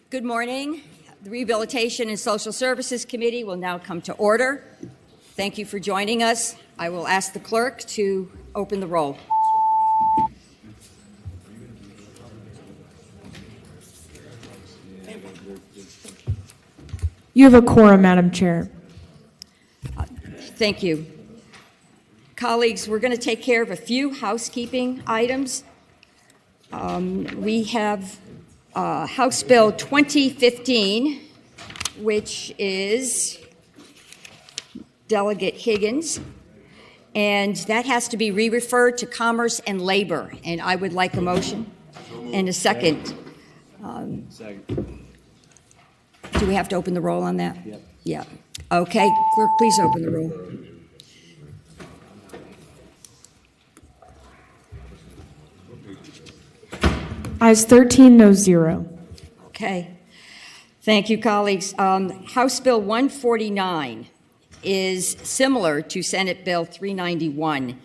Good morning. The Rehabilitation and Social Services Committee will now come to order. Thank you for joining us. I will ask the clerk to open the roll. You have a quorum, Madam Chair. Thank you. Colleagues, we're going to take care of a few housekeeping items. We have House Bill 2015, which is Delegate Higgins, and that has to be re-referred to Commerce and Labor, and I would like a motion and a second. Second. Do we have to open the roll on that? Yep. Yeah. Okay, clerk, please open the roll. Ayes 13, no 0. Okay. Thank you, colleagues. House Bill 149 is similar to Senate Bill 391.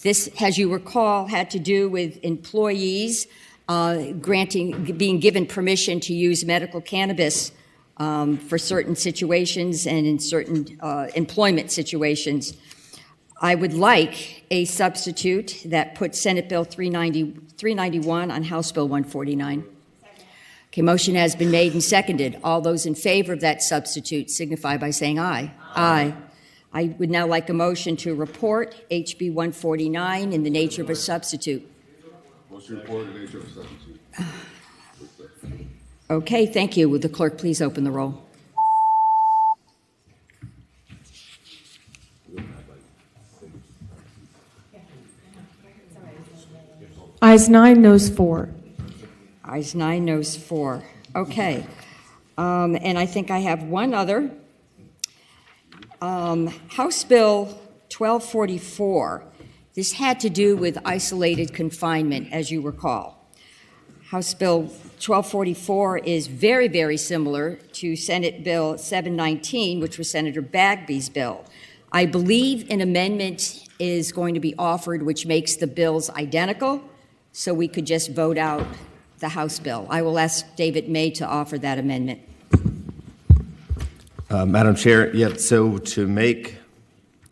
This, as you recall, had to do with employees being given permission to use medical cannabis for certain situations and in certain employment situations. I would like a substitute that puts Senate Bill 391 on House Bill 149. Okay, motion has been made and seconded. All those in favor of that substitute signify by saying aye. Aye. I would now like a motion to report HB 149 in the nature of a substitute. Motion to report in the nature of a substitute. Okay, thank you. Would the clerk please open the roll? Ayes 9, noes 4. Ayes 9, noes 4. Okay. And I think I have one other. House Bill 1244. This had to do with isolated confinement, as you recall. House Bill 1244 is very, very similar to Senate Bill 719, which was Senator Bagby's bill. I believe an amendment is going to be offered which makes the bills identical, so we could just vote out the House bill. I will ask David May to offer that amendment. Madam Chair, so to make,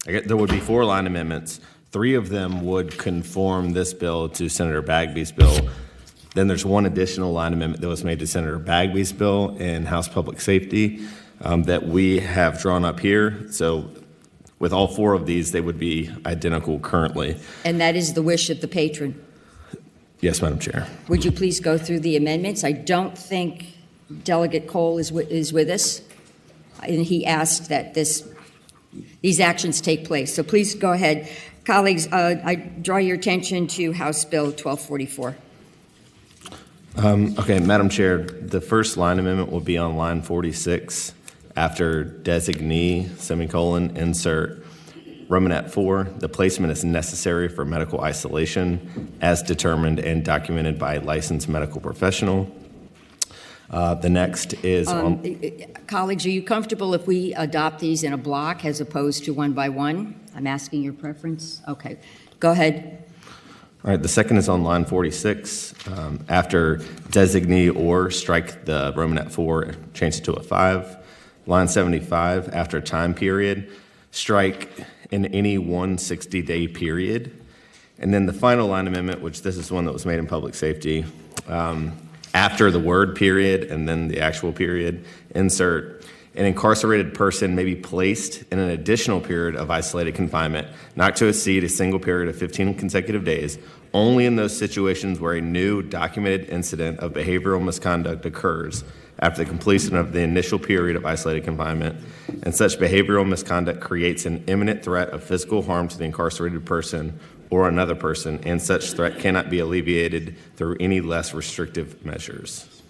there would be 4 line amendments. 3 of them would conform this bill to Senator Bagby's bill. Then there's one additional line amendment that was made to Senator Bagby's bill in House Public Safety that we have drawn up here. So with all 4 of these, they would be identical currently. And that is the wish of the patron. Yes, Madam Chair. Would you please go through the amendments? I don't think Delegate Cole is with us, and he asked that these actions take place. So please go ahead. Colleagues, I draw your attention to House Bill 1244. Okay, Madam Chair, the first line amendment will be on line 46 after designee, semicolon, insert Romanet 4, the placement is necessary for medical isolation as determined and documented by a licensed medical professional. The next is colleagues, are you comfortable if we adopt these in a block as opposed to one by one? I'm asking your preference. Okay, go ahead. All right, the second is on line 46. After designee or strike the Romanet 4, change it to a 5. Line 75, after time period, strike in any 160-day period. And then the final line amendment, which this is one that was made in public safety, after the word period and then the actual period, insert an incarcerated person may be placed in an additional period of isolated confinement, not to exceed a single period of 15 consecutive days, only in those situations where a new documented incident of behavioral misconduct occurs after the completion of the initial period of isolated confinement, and such behavioral misconduct creates an imminent threat of physical harm to the incarcerated person or another person, and such threat cannot be alleviated through any less restrictive measures.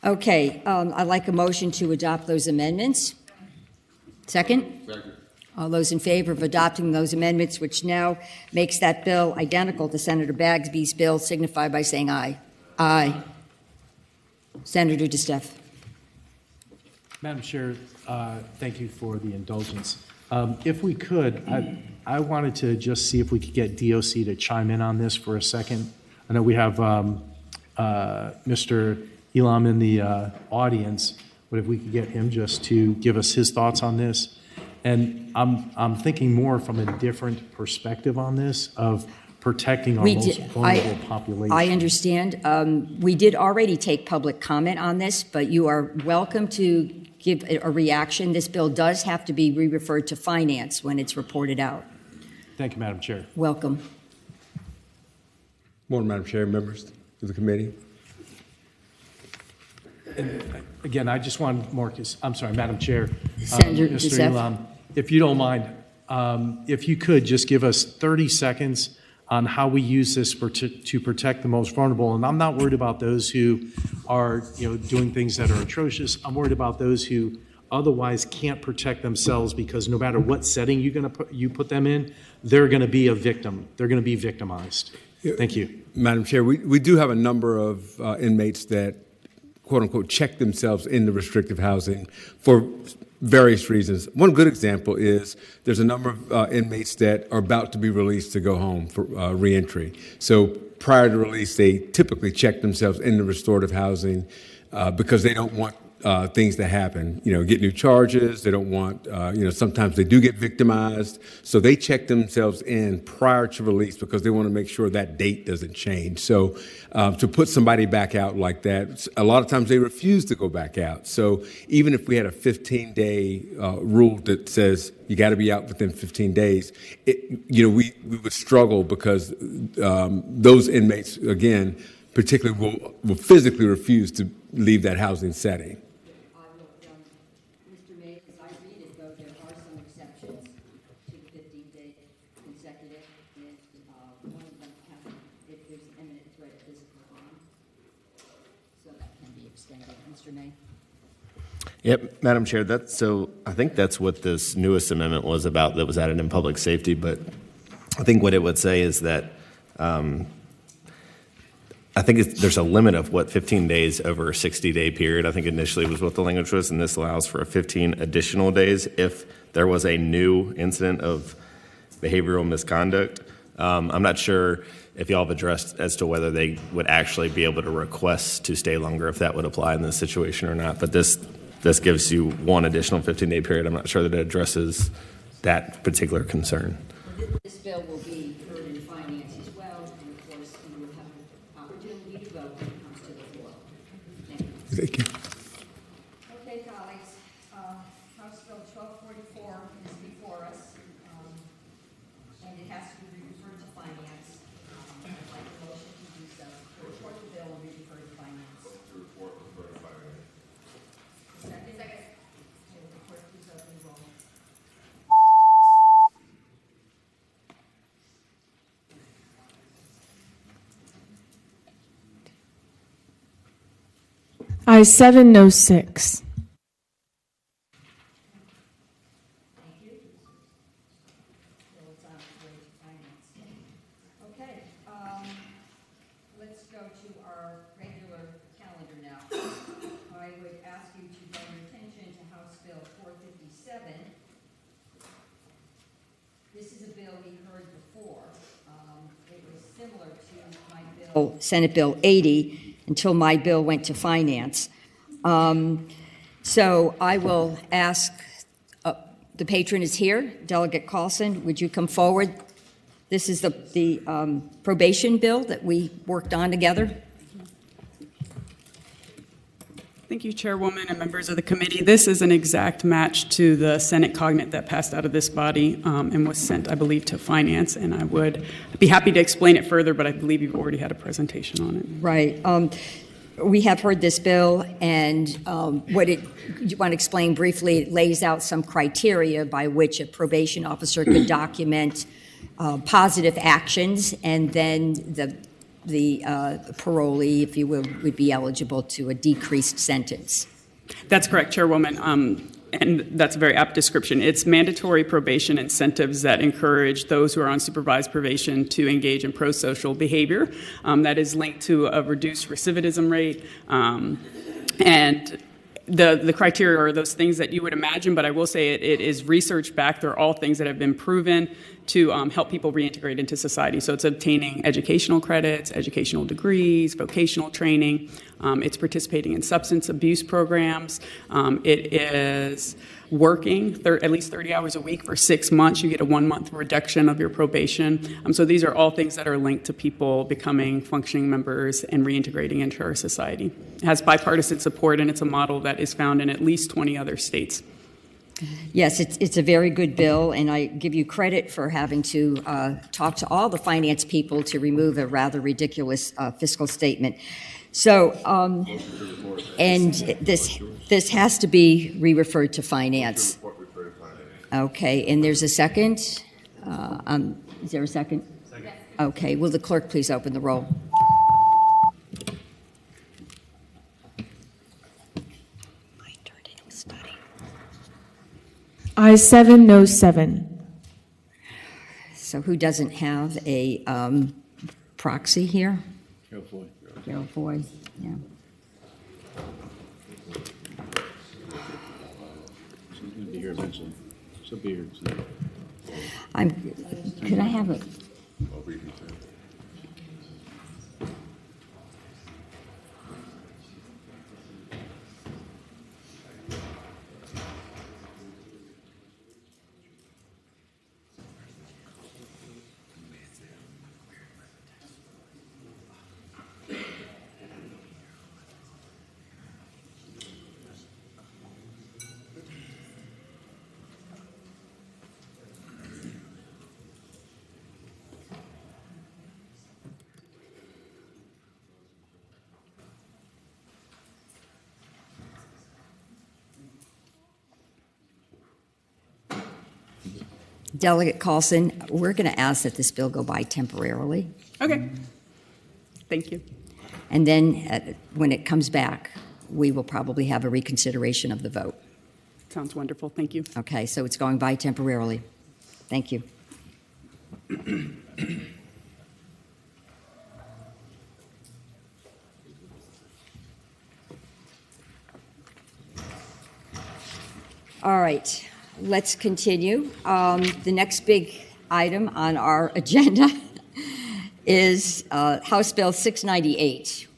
Okay, I'd like a motion to adopt those amendments. Second? Second. All those in favor of adopting those amendments, which now makes that bill identical to Senator Bagby's bill, signify by saying aye. Aye. Senator DeStefano. Madam Chair, thank you for the indulgence. If we could, I wanted to just see if we could get DOC to chime in on this for a second. I know we have Mr. Elam in the audience, but if we could get him just to give us his thoughts on this. And I'm thinking more from a different perspective on this of protecting our most vulnerable population. I understand. We did already take public comment on this, but you are welcome to give a reaction. This bill does have to be re-referred to Finance when it's reported out. Thank you, Madam Chair. Welcome. Morning, Madam Chair, members of the committee. And again, I just want Marcus, I'm sorry, Madam Chair. Senator Mr. Youssef. Elam, if you don't mind, if you could just give us 30 seconds on how we use this to protect the most vulnerable. And I'm not worried about those who are, doing things that are atrocious. I'm worried about those who otherwise can't protect themselves because no matter what setting you put them in, they're going to be a victim. They're going to be victimized. Thank you. Madam Chair, we do have a number of inmates that, quote unquote, check themselves into restrictive housing for various reasons. One good example is there's a number of inmates that are about to be released to go home for reentry. So prior to release, they typically check themselves into restorative housing because they don't want things to happen, get new charges. They don't want, sometimes they do get victimized. So they check themselves in prior to release because they want to make sure that date doesn't change. So to put somebody back out like that, a lot of times they refuse to go back out. So even if we had a 15-day rule that says you got to be out within 15 days, we would struggle because those inmates, again, particularly will physically refuse to leave that housing setting. Mr. May, as I read it, though, there are some exceptions to the 15-day consecutive. And one of them if there's imminent threat of physical harm. So that can be extended. Mr. May? Yep, Madam Chair, I think that's what this newest amendment was about that was added in public safety, but I think what it would say is that I think there's a limit of 15 days over a 60-day period. I think initially was what the language was, and this allows for 15 additional days if there was a new incident of behavioral misconduct. I'm not sure if y'all have addressed as to whether they would actually be able to request to stay longer if that would apply in this situation or not, but this gives you one additional 15-day period. I'm not sure that it addresses that particular concern. This bill will be heard in Finance as well, and of course, you will have an opportunity to vote when it comes to the floor. Thank you. Thank you. Okay, colleagues, House Bill 1244 is before us, and it has to be referred to Finance. I'd like a motion to do so. To report the bill and refer to Finance. Second. Okay, the clerk, please open the roll. Ayes 7, no 6. Okay, let's go to our regular calendar now. I would ask you to draw your attention to House Bill 457. This is a bill we heard before. It was similar to my bill, Senate Bill 80, until my bill went to Finance. So I will ask, the patron is here, Delegate Carlson, would you come forward? This is the probation bill that we worked on together. Thank you, Chairwoman and members of the committee. This is an exact match to the Senate cognate that passed out of this body and was sent, I believe, to Finance. And I would be happy to explain it further, but I believe you've already had a presentation on it. Right. We have heard this bill, and you want to explain briefly, it lays out some criteria by which a probation officer could document positive actions, and then the parolee, if you will, would be eligible to a decreased sentence. That's correct, Chairwoman, and that's a very apt description. It's mandatory probation incentives that encourage those who are on supervised probation to engage in pro-social behavior that is linked to a reduced recidivism rate, and the criteria are those things that you would imagine, but I will say it is research backed. They're all things that have been proven to help people reintegrate into society. So it's obtaining educational credits, educational degrees, vocational training. It's participating in substance abuse programs. It is working at least 30 hours a week for 6 months. You get a 1-month reduction of your probation. So these are all things that are linked to people becoming functioning members and reintegrating into our society. It has bipartisan support, and it's a model that is found in at least 20 other states. Yes, it's a very good bill, and I give you credit for having to talk to all the finance people to remove a rather ridiculous fiscal statement. So, and this has to be re-referred to finance. Okay, and there's a second? Is there a second? Second. Okay, will the clerk please open the roll? Ayes 7, no 7. So who doesn't have a proxy here? Carol Floyd. Carol Floyd, yeah. She's going to be here eventually. She'll be here soon. Could I have a, I'll read it to her. Delegate Carlson, we're going to ask that this bill go by temporarily, Okay. Thank you. and then when it comes back, we will probably have a reconsideration of the vote. Sounds wonderful. Thank you. Okay, so it's going by temporarily. Thank you. All right, let's continue. The next big item on our agenda is House Bill 698,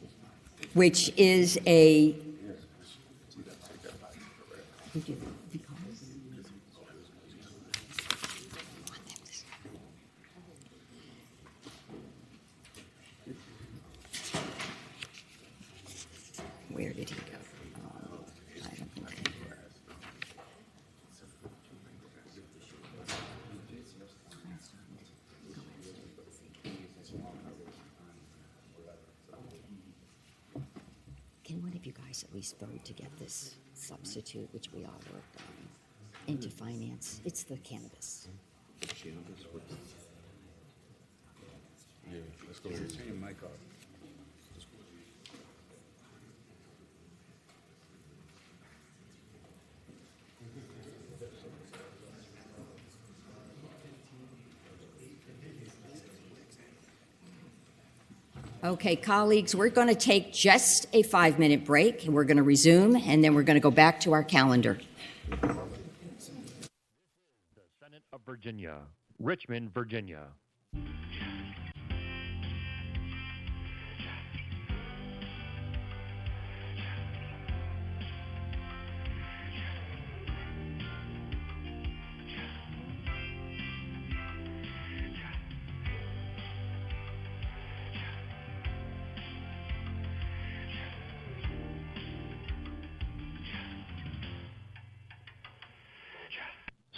which is a where did he go? I don't know. Can one of you guys at least vote to get this substitute, which we all worked on, into finance? It's the cannabis. Yeah, let's go ahead. Turn your mic off. Okay, colleagues, we're going to take just a 5-minute break, and we're going to resume, and then we're going to go back to our calendar. The Senate of Virginia, Richmond, Virginia.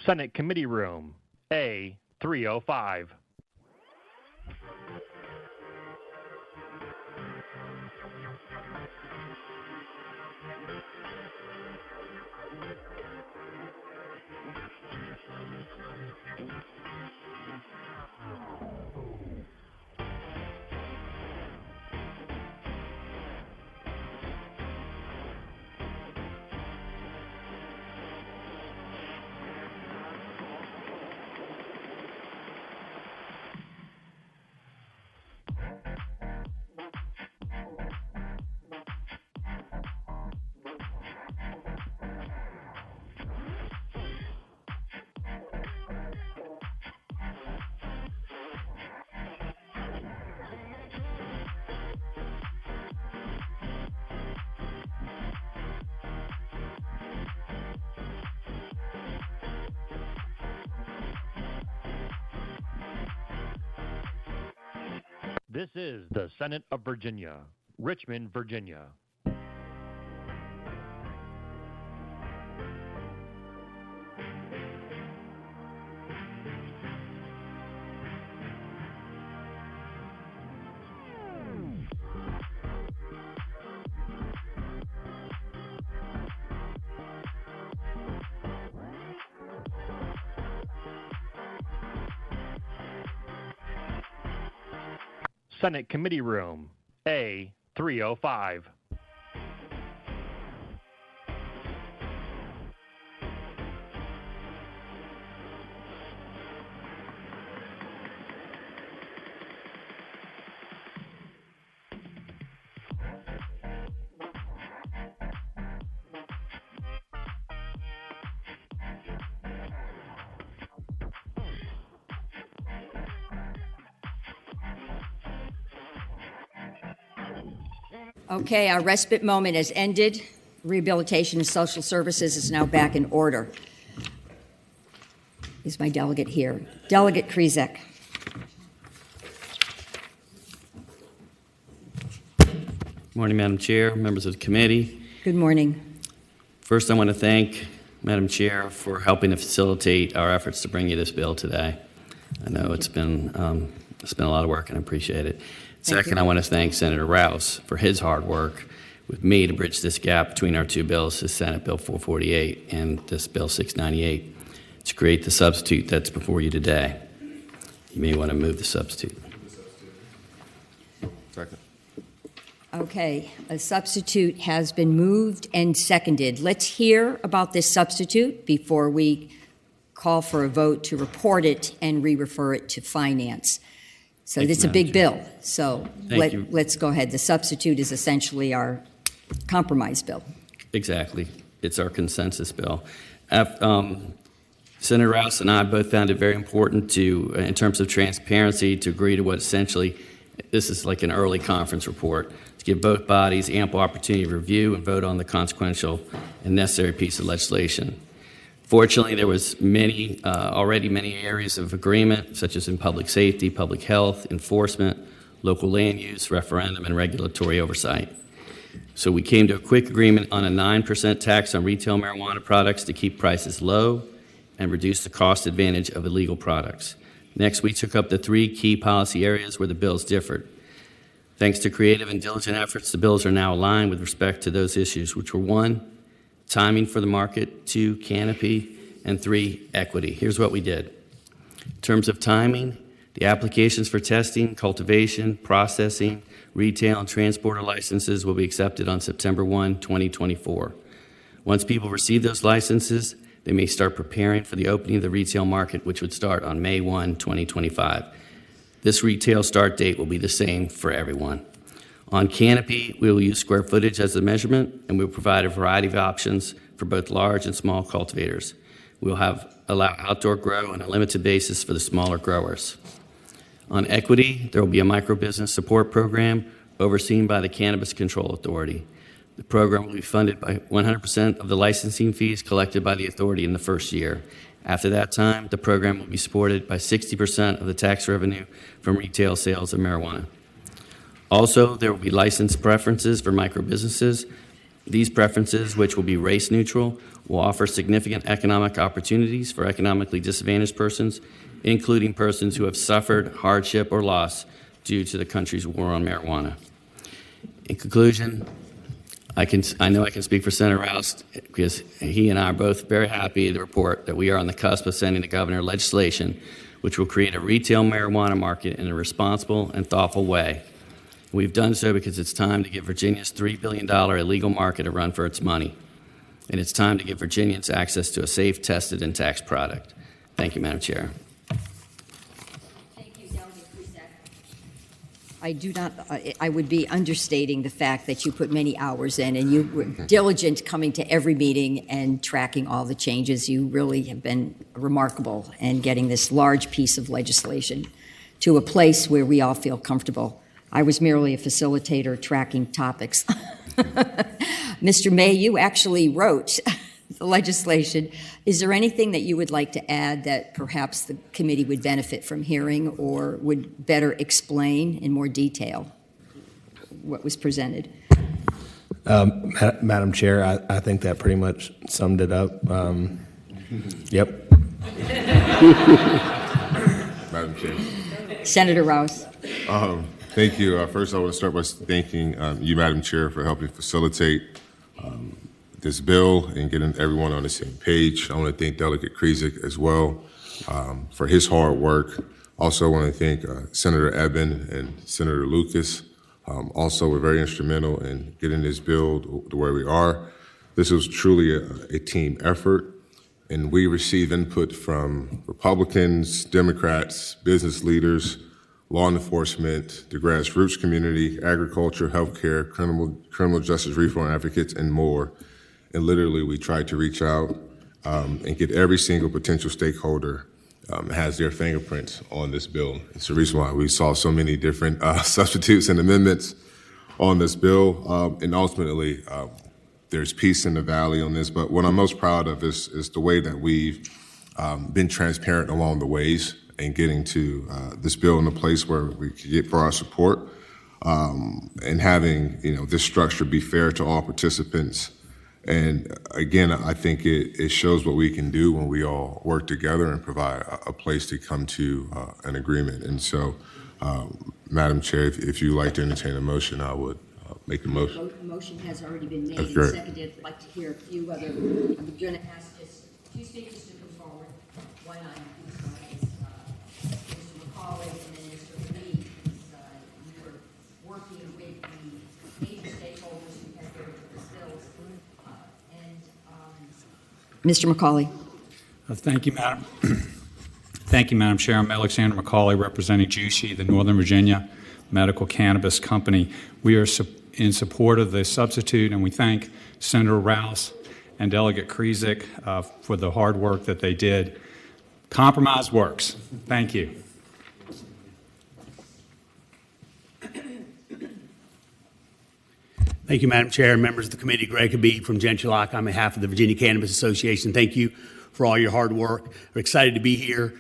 Senate Committee Room, A305. This is the Senate of Virginia, Richmond, Virginia. Senate Committee Room, A305. Okay, our respite moment has ended. Rehabilitation and Social Services is now back in order. Is my delegate here? Delegate Krizek. Morning, Madam Chair, members of the committee. Good morning. First, I want to thank Madam Chair for helping to facilitate our efforts to bring you this bill today. I know it's been a lot of work, and I appreciate it. Second, I want to thank Senator Rouse for his hard work with me to bridge this gap between our two bills, the Senate Bill 448 and this Bill 698, to create the substitute that's before you today. You may want to move the substitute. Second. Okay, a substitute has been moved and seconded. Let's hear about this substitute before we call for a vote to report it and re-refer it to Finance. So Thank it's you, a big Madam bill. So Thank you. let's go ahead. The substitute is essentially our compromise bill. Exactly. It's our consensus bill. Senator Rouse and I both found it very important to, in terms of transparency, to agree to what essentially, this is like an early conference report, to give both bodies ample opportunity to review and vote on the consequential and necessary piece of legislation. Fortunately, there was already many areas of agreement, such as in public safety, public health, enforcement, local land use, referendum, and regulatory oversight. So we came to a quick agreement on a 9% tax on retail marijuana products to keep prices low and reduce the cost advantage of illegal products. Next, we took up the three key policy areas where the bills differed. Thanks to creative and diligent efforts, the bills are now aligned with respect to those issues, which were 1, timing for the market, 2, canopy, and 3, equity. Here's what we did. In terms of timing, the applications for testing, cultivation, processing, retail, and transporter licenses will be accepted on September 1, 2024. Once people receive those licenses, they may start preparing for the opening of the retail market, which would start on May 1, 2025. This retail start date will be the same for everyone. On canopy, we will use square footage as the measurement, and we will provide a variety of options for both large and small cultivators. We will allow outdoor grow on a limited basis for the smaller growers. On equity, there will be a microbusiness support program overseen by the Cannabis Control Authority. The program will be funded by 100% of the licensing fees collected by the authority in the first year. After that time, the program will be supported by 60% of the tax revenue from retail sales of marijuana. Also, there will be license preferences for microbusinesses. These preferences, which will be race neutral, will offer significant economic opportunities for economically disadvantaged persons, including persons who have suffered hardship or loss due to the country's war on marijuana. In conclusion, I know I can speak for Senator Rouse because he and I are both very happy to report that we are on the cusp of sending the governor legislation which will create a retail marijuana market in a responsible and thoughtful way. We've done so because it's time to give Virginia's $3 billion illegal market a run for its money. And it's time to give Virginians access to a safe, tested, and taxed product. Thank you, Madam Chair. Thank you, Delegate Krizek. I would be understating the fact that you put many hours in and you were diligent coming to every meeting and tracking all the changes. You really have been remarkable in getting this large piece of legislation to a place where we all feel comfortable. I was merely a facilitator tracking topics. Mr. May, you actually wrote the legislation. Is there anything that you would like to add that perhaps the committee would benefit from hearing or would better explain in more detail what was presented? Madam Chair, I think that pretty much summed it up. Yep. Madam Chair. Senator Rouse. Thank you. First, I want to start by thanking you, Madam Chair, for helping facilitate this bill and getting everyone on the same page. I want to thank Delegate Krizik as well for his hard work. Also, I want to thank Senator Eben and Senator Lucas. Also, were very instrumental in getting this bill to where we are. This was truly a team effort, and we received input from Republicans, Democrats, business leaders, law enforcement, the grassroots community, agriculture, healthcare, criminal justice reform advocates, and more. And literally, we tried to reach out and get every single potential stakeholder has their fingerprints on this bill. It's the reason why we saw so many different substitutes and amendments on this bill. And ultimately, there's peace in the valley on this. But what I'm most proud of is the way that we've been transparent along the ways and getting to this bill in a place where we can get for our support and having this structure be fair to all participants. And again, I think it shows what we can do when we all work together and provide a place to come to an agreement. And so, Madam Chair, if you'd like to entertain a motion, I would make a motion. A motion has already been made That's and great. seconded. I'd like to hear a few other, I'm going to ask just two speakers to come forward. One on each side is Mr. McCauley and then Mr. Lee. You were working with the major stakeholders who have their bills. Mr. McCauley. Thank you, Madam. Thank you, Madam Chair. I'm Alexander McCauley, representing Jushi, the Northern Virginia Medical Cannabis Company. We are in support of the substitute, and we thank Senator Rouse and Delegate Krizik for the hard work that they did. Compromise works. Thank you. Thank you, Madam Chair and members of the committee. Greg Habib from Gentulak on behalf of the Virginia Cannabis Association. Thank you for all your hard work. We're excited to be here.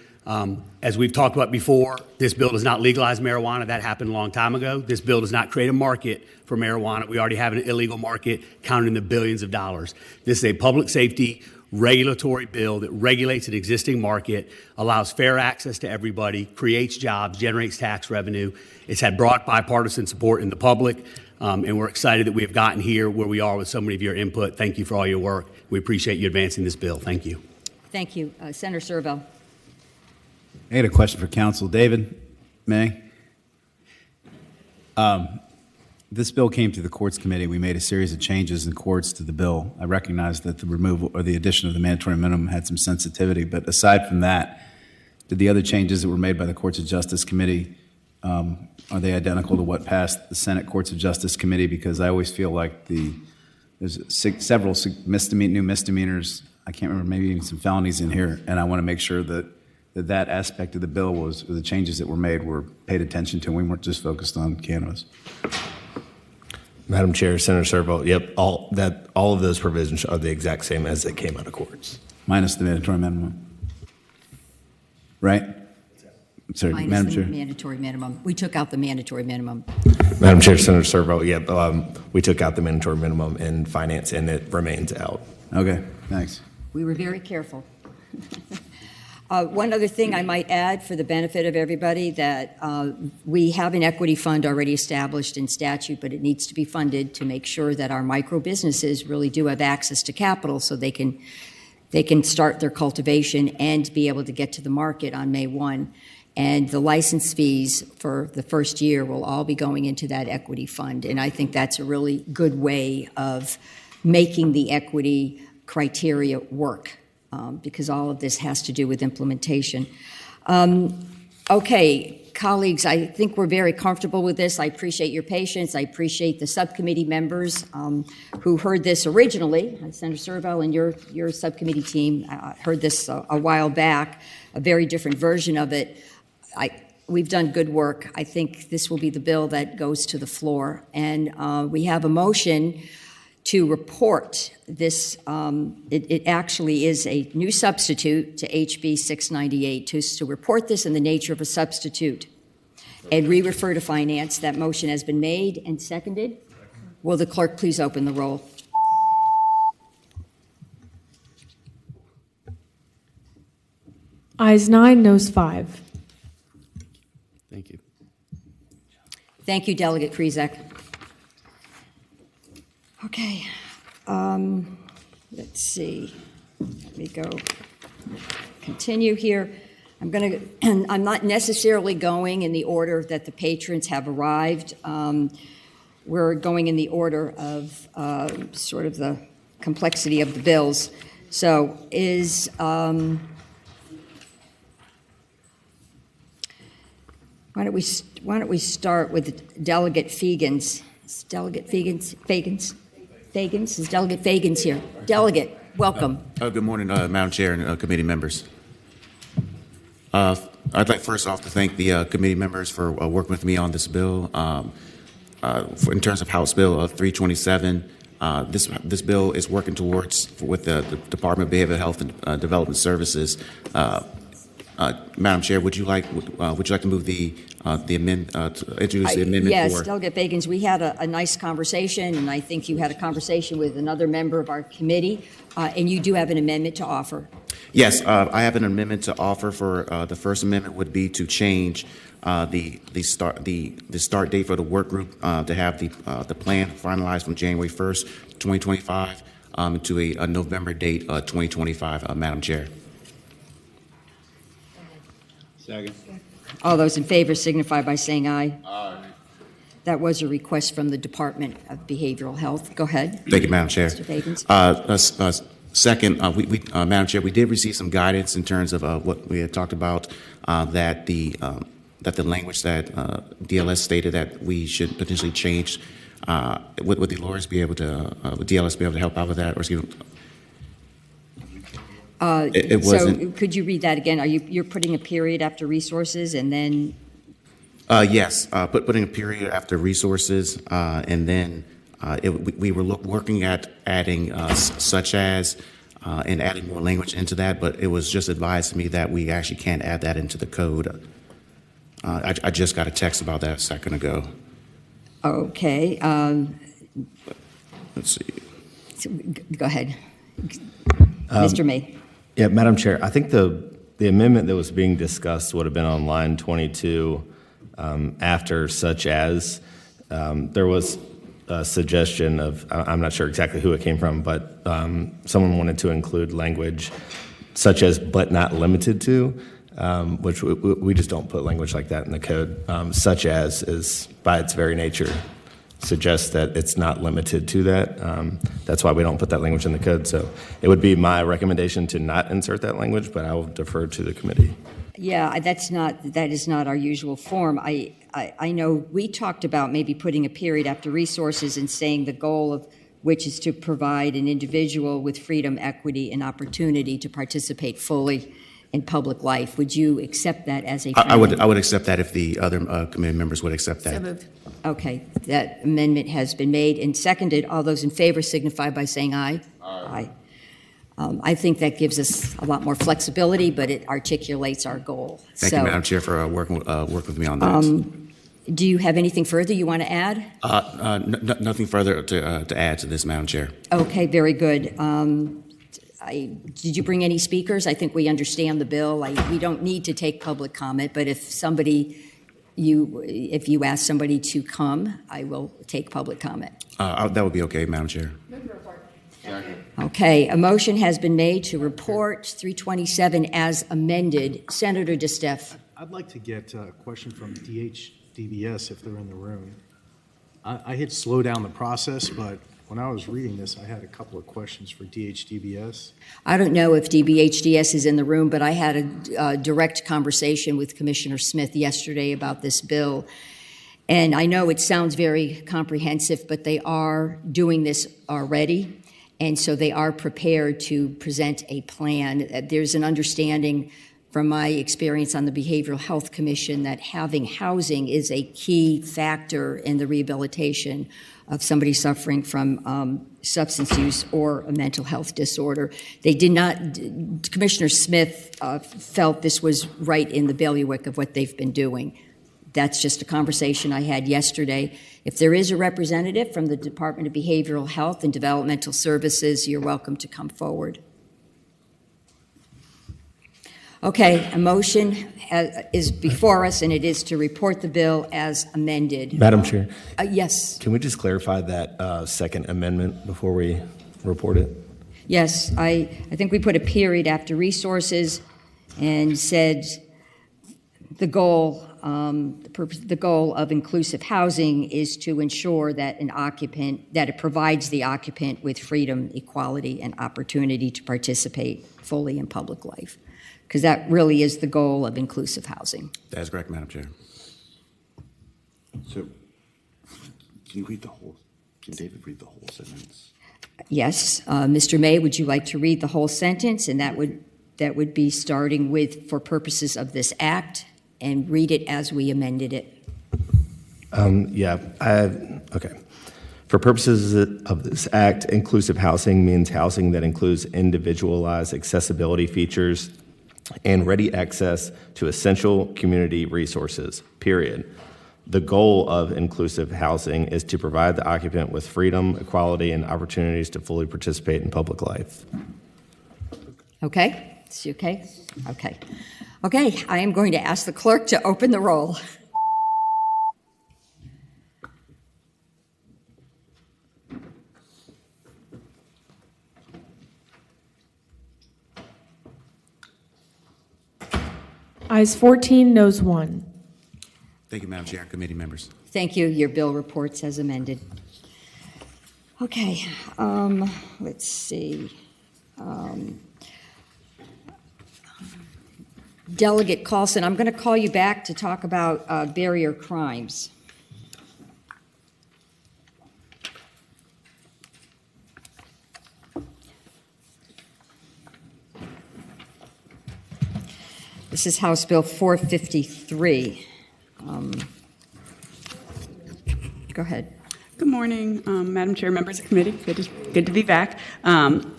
As we've talked about before, this bill does not legalize marijuana. That happened a long time ago. This bill does not create a market for marijuana. We already have an illegal market counted in the billions of dollars. This is a public safety regulatory bill that regulates an existing market, allows fair access to everybody, creates jobs, generates tax revenue. It's had broad bipartisan support in the public. And we're excited that we have gotten here where we are with so many of your input. Thank you for all your work. We appreciate you advancing this bill. Thank you. Thank you. Senator Servo. I had a question for counsel. David, may this bill came to the courts committee. We made a series of changes in courts to the bill. I recognize that the removal or the addition of the mandatory minimum had some sensitivity, but aside from that, did the other changes that were made by the Courts of Justice Committee, are they identical to what passed the Senate Courts of Justice Committee? Because I always feel like there's several new misdemeanors. I can't remember, maybe even some felonies in here, and I want to make sure that aspect of the bill was, or the changes that were made were paid attention to, and we weren't just focused on cannabis. Madam Chair, Senator Servo, yep, all of those provisions are the exact same as they came out of courts. Minus the mandatory minimum. Right? Sorry, Minus Madam the Chair. mandatory minimum. We took out the mandatory minimum. Madam Chair, Senator Servo, yep, we took out the mandatory minimum in finance and it remains out. Okay, thanks. We were very careful. One other thing I might add for the benefit of everybody, that we have an equity fund already established in statute, but it needs to be funded to make sure that our micro businesses really do have access to capital so they can start their cultivation and be able to get to the market on May 1. And the license fees for the first year will all be going into that equity fund. And I think that's a really good way of making the equity criteria work. Because all of this has to do with implementation. Okay, colleagues, I think we're very comfortable with this. I appreciate your patience. I appreciate the subcommittee members who heard this originally. Senator Servo and your subcommittee team heard this a while back, a very different version of it. We've done good work. I think this will be the bill that goes to the floor. And we have a motion to report this. It actually is a new substitute to HB 698, to report this in the nature of a substitute and re-refer to finance. That motion has been made and seconded. Will the clerk please open the roll? Ayes 9, noes 5. Thank you. Thank you, Delegate Krizek. Okay. Let's see. Let me go continue here. I'm not necessarily going in the order that the patrons have arrived. We're going in the order of sort of the complexity of the bills. So why don't we start with Delegate Fagans? Is Delegate Fagans? Is Delegate Fagans here? Delegate, welcome. Good morning, Madam Chair and committee members. I'd like first off to thank the committee members for working with me on this bill. In terms of House Bill 327, this bill is working towards with the Department of Behavioral Health and Development Services. Madam Chair, would you like to move the amendment to introduce the amendment? Yes, Delegate Fagans, we had a nice conversation, and I think you had a conversation with another member of our committee, and you do have an amendment to offer. Yes, I have an amendment to offer. For the first amendment would be to change the start date for the work group to have the plan finalized from January 1st, 2025 to a November date 2025, Madam Chair. Second. All those in favor signify by saying aye. Aye. That was a request from the Department of Behavioral Health. Go ahead. Thank you, Madam Chair. Mr. Fagans. Second, Madam Chair, we did receive some guidance in terms of what we had talked about, that the language that DLS stated that we should potentially change. Would the lawyers be able to, would DLS be able to help out with that? Or excuse me, it wasn't. So could you read that again? You're putting a period after resources and then? Yes, putting a period after resources, and then we were working at adding such as and adding more language into that, but it was just advised to me that we actually can't add that into the code. I just got a text about that a second ago. Okay. Let's see. So, go ahead. Mr. May. Yeah, Madam Chair, I think the amendment that was being discussed would have been on line 22 after such as. There was a suggestion of, I'm not sure exactly who it came from, but someone wanted to include language such as but not limited to, which we just don't put language like that in the code. Such as is by its very nature suggests that it's not limited to that. That's why we don't put that language in the code. So it would be my recommendation to not insert that language, but I will defer to the committee. Yeah, that is not our usual form. I know we talked about maybe putting a period after resources and saying the goal of which is to provide an individual with freedom, equity, and opportunity to participate fully in public life. Would you accept that as a framework? I would accept that if the other committee members would accept that. So moved. Okay, that amendment has been made and seconded. All those in favor signify by saying aye. Aye. I think that gives us a lot more flexibility, but it articulates our goal. Thank you, Madam Chair, for working with me on that. Do you have anything further you want to add? Nothing further to add to this, Madam Chair. Okay, very good. Did you bring any speakers? I think we understand the bill. We don't need to take public comment, but if you ask somebody to come, I will take public comment. That would be okay, Madam Chair. Okay, a motion has been made to report 327 as amended. Senator DeStefano. I'd like to get a question from DHDBS if they're in the room. I hit slow down the process, but when I was reading this, I had a couple of questions for DHDBS. I don't know if DBHDS is in the room, but I had a direct conversation with Commissioner Smith yesterday about this bill. And I know it sounds very comprehensive, but they are doing this already. And so they are prepared to present a plan. There's an understanding from my experience on the Behavioral Health Commission that having housing is a key factor in the rehabilitation of somebody suffering from substance use or a mental health disorder. They did not, Commissioner Smith felt this was right in the bailiwick of what they've been doing. That's just a conversation I had yesterday. If there is a representative from the Department of Behavioral Health and Developmental Services, you're welcome to come forward. Okay, a motion is before us, and it is to report the bill as amended. Madam Chair, Yes. can we just clarify that second amendment before we report it? Yes, I think we put a period after resources and said the goal of inclusive housing is to ensure that that it provides the occupant with freedom, equality, and opportunity to participate fully in public life. Because that really is the goal of inclusive housing. That is correct, Madam Chair. So, can David read the whole sentence? Yes, Mr. May, would you like to read the whole sentence? And that would be starting with, for purposes of this act, and read it as we amended it. Okay. For purposes of this act, inclusive housing means housing that includes individualized accessibility features and ready access to essential community resources, period. The goal of inclusive housing is to provide the occupant with freedom, equality, and opportunities to fully participate in public life. Okay? Is she okay? Okay. Okay, I am going to ask the clerk to open the roll. Ayes 14, noes 1. Thank you, Madam Chair and committee members. Thank you. Your bill reports as amended. Okay, let's see. Delegate Carlson, I'm going to call you back to talk about barrier crimes. This is House Bill 453. Go ahead. Good morning, Madam Chair, members of the committee. Good to be back.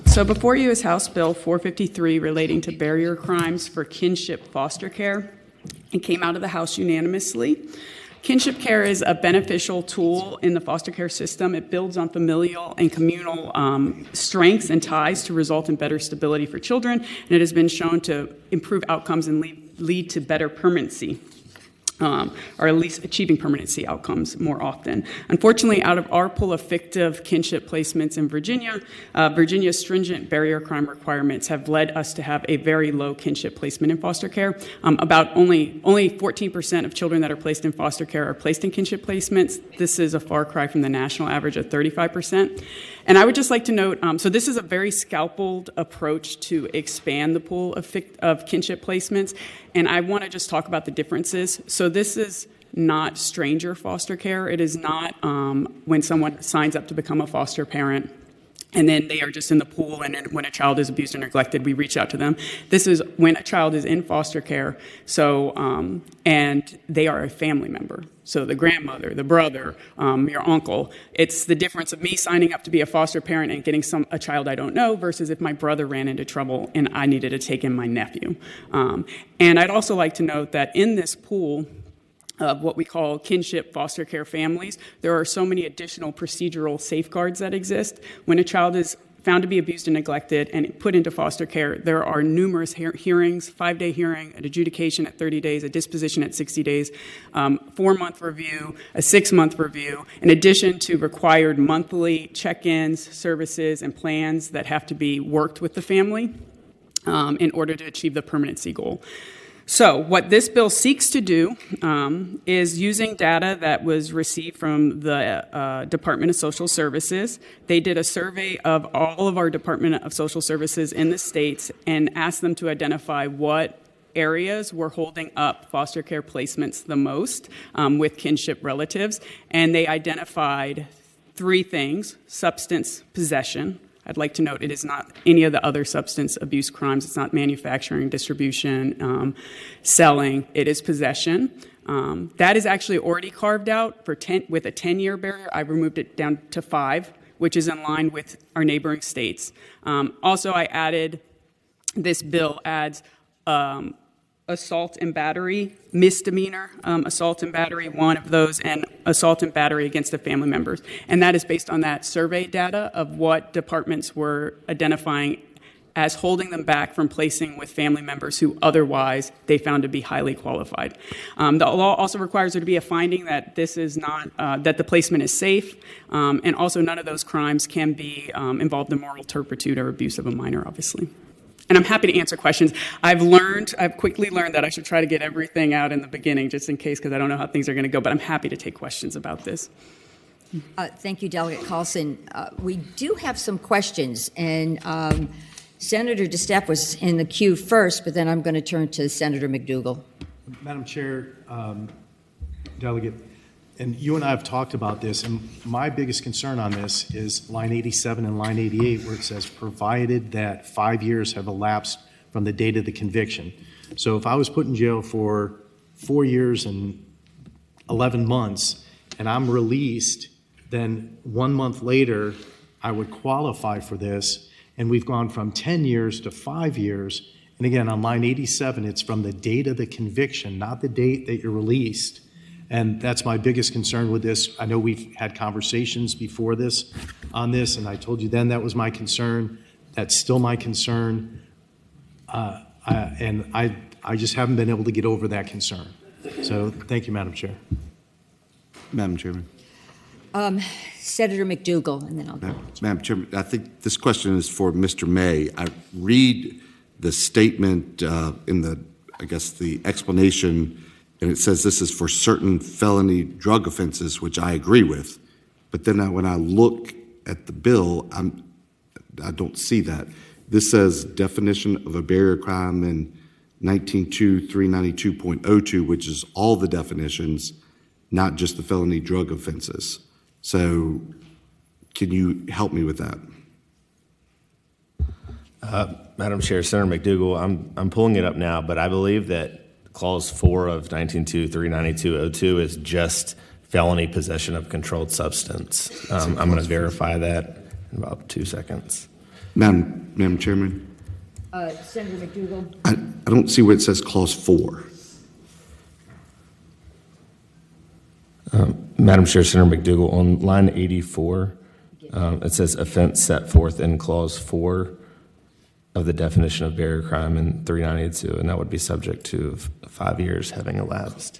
So before you is House Bill 453 relating to barrier crimes for kinship foster care. It came out of the House unanimously. Kinship care is a beneficial tool in the foster care system. It builds on familial and communal strengths and ties to result in better stability for children, and it has been shown to improve outcomes and lead to better permanency. Or at least achieving permanency outcomes more often. Unfortunately, out of our pool of fictive kinship placements in Virginia, Virginia's stringent barrier crime requirements have led us to have a very low kinship placement in foster care. About only 14% of children that are placed in foster care are placed in kinship placements. This is a far cry from the national average of 35%. And I would just like to note, so this is a very scalpeled approach to expand the pool of kinship placements, and I want to just talk about the differences. So this is not stranger foster care. It is not when someone signs up to become a foster parent and then they are just in the pool, and then when a child is abused or neglected, we reach out to them. This is when a child is in foster care, so and they are a family member. So the grandmother, the brother, your uncle. It's the difference of me signing up to be a foster parent and getting a child I don't know versus if my brother ran into trouble and I needed to take in my nephew. And I'd also like to note that in this pool of what we call kinship foster care families, there are so many additional procedural safeguards that exist. When a child is found to be abused and neglected and put into foster care, there are numerous hearings, 5-day hearing, an adjudication at 30 days, a disposition at 60 days, 4-month review, a 6-month review, in addition to required monthly check-ins, services, and plans that have to be worked with the family in order to achieve the permanency goal. So what this bill seeks to do is using data that was received from the Department of Social Services. They did a survey of all of our Department of Social Services in the states and asked them to identify what areas were holding up foster care placements the most with kinship relatives. And they identified 3 things: substance possession, I'd like to note it is not any of the other substance abuse crimes. It's not manufacturing, distribution, selling. It is possession. That is actually already carved out with a 10-year barrier. I removed it down to 5, which is in line with our neighboring states. Also, I added, this bill adds assault and battery, misdemeanor, assault and battery, one of those, and assault and battery against the family members. And that is based on that survey data of what departments were identifying as holding them back from placing with family members who otherwise they found to be highly qualified. The law also requires there to be a finding that this is not, that the placement is safe, and also none of those crimes can be involved in moral turpitude or abuse of a minor, obviously. And I'm happy to answer questions. I've quickly learned that I should try to get everything out in the beginning just in case, because I don't know how things are going to go, but I'm happy to take questions about this. Thank you, Delegate Carlson. We do have some questions, and Senator DeStep was in the queue first, but then I'm going to turn to Senator McDougal. Madam Chair, Delegate, and you and I have talked about this, and my biggest concern on this is line 87 and line 88, where it says, provided that 5 years have elapsed from the date of the conviction. So if I was put in jail for 4 years and 11 months, and I'm released, then 1 month later, I would qualify for this, and we've gone from 10 years to 5 years. And again, on line 87, it's from the date of the conviction, not the date that you're released. And that's my biggest concern with this. I know we've had conversations before this on this, and I told you then that was my concern. That's still my concern. And I just haven't been able to get over that concern. So thank you, Madam Chair. Madam Chairman. Senator McDougal, and then I'll go. Madam Chairman, I think this question is for Mr. May. I read the statement in the, I guess, the explanation, and it says this is for certain felony drug offenses, which I agree with. But then when I look at the bill, I don't see that. This says definition of a barrier crime in 19.2.392.02, which is all the definitions, not just the felony drug offenses. So can you help me with that? Madam Chair, Senator McDougal, I'm pulling it up now, but I believe that Clause 4 of 19.2.392.02 is just felony possession of controlled substance. I'm going to verify that in about 2 seconds. Madam Chairman? Senator McDougal. I don't see where it says Clause 4. Madam Chair, Senator McDougal, on line 84, it says offense set forth in Clause 4 of the definition of barrier crime in 392, and that would be subject to 5 years having elapsed.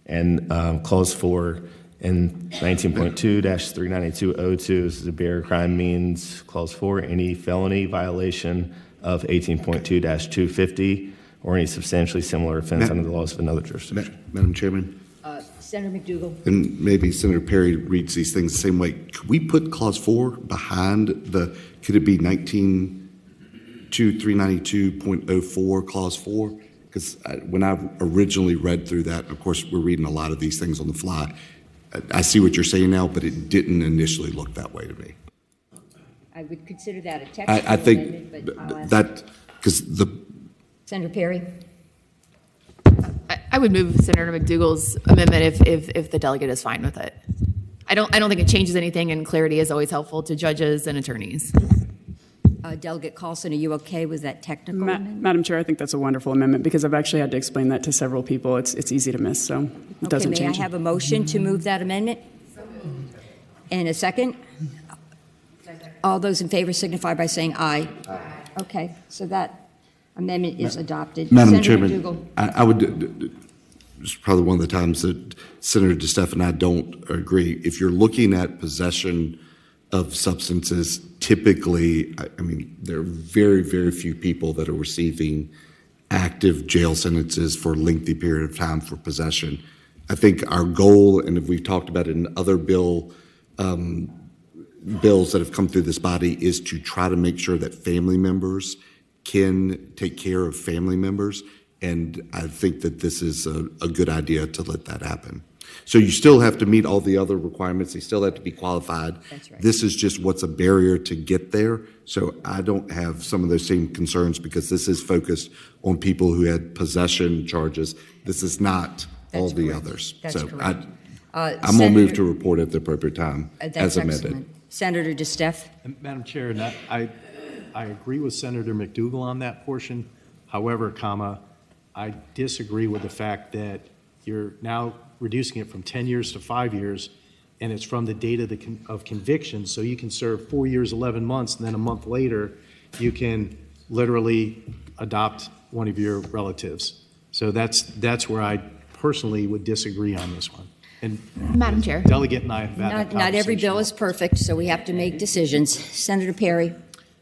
And Clause 4 in 19.2-392.02 is a barrier crime means, Clause 4, any felony violation of 18.2-250 or any substantially similar offense under the laws of another jurisdiction. Madam Chairman? Senator McDougal. And maybe Senator Perry reads these things the same way. Could we put Clause 4 behind could it be 19.2.392.04 Clause 4? Because when I originally read through that, of course, we're reading a lot of these things on the fly. I see what you're saying now, but it didn't initially look that way to me. I would consider that a technical I think amendment, but I'll ask that, because Senator Perry. I would move Senator McDougal's amendment if the delegate is fine with it. I don't think it changes anything, and clarity is always helpful to judges and attorneys. Delegate Carlson, are you okay with that technical amendment? Madam Chair, I think that's a wonderful amendment because I've actually had to explain that to several people. It's easy to miss, so it doesn't change. May I have a motion to move that amendment? And a second? All those in favor signify by saying aye. Aye. Okay, so that amendment is adopted. Madam Senator Chairman, McDougal. I would, it's probably one of the times that Senator DeStef and I don't agree. If you're looking at possession of substances, typically, I mean, there are very, very few people that are receiving active jail sentences for a lengthy period of time for possession. I think our goal, and we've talked about it in other bills that have come through this body, is to try to make sure that family members can take care of family members. And I think that this is a good idea to let that happen. So you still have to meet all the other requirements. They still have to be qualified. That's right. This is just what's a barrier to get there. So I don't have some of those same concerns because this is focused on people who had possession charges. This is not all That's the correct. others. That's so correct. I'm going to move to report at the appropriate time That's as amended. excellent. Senator DeStefano. And Madam Chair, and I agree with Senator McDougal on that portion. However, I disagree with the fact that you're now reducing it from 10 years to 5 years, and it's from the date of conviction. So you can serve 4 years, 11 months, and then a month later, you can literally adopt one of your relatives. So that's where I personally would disagree on this one. And Madam Chair. Delegate and I have had that Not every conversation. bill is perfect, so we have to make decisions. Senator Perry.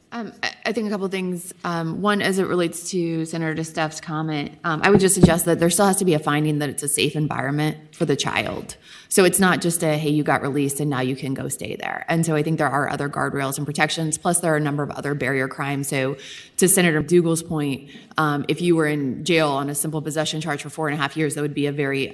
I think a couple of things. One, as it relates to Senator DeStef's comment, I would just suggest that there still has to be a finding that it's a safe environment for the child. So it's not just a, hey, you got released and now you can go stay there. And so I think there are other guardrails and protections, plus there are a number of other barrier crimes. So to Senator McDougal's point, if you were in jail on a simple possession charge for 4.5 years, that would be a very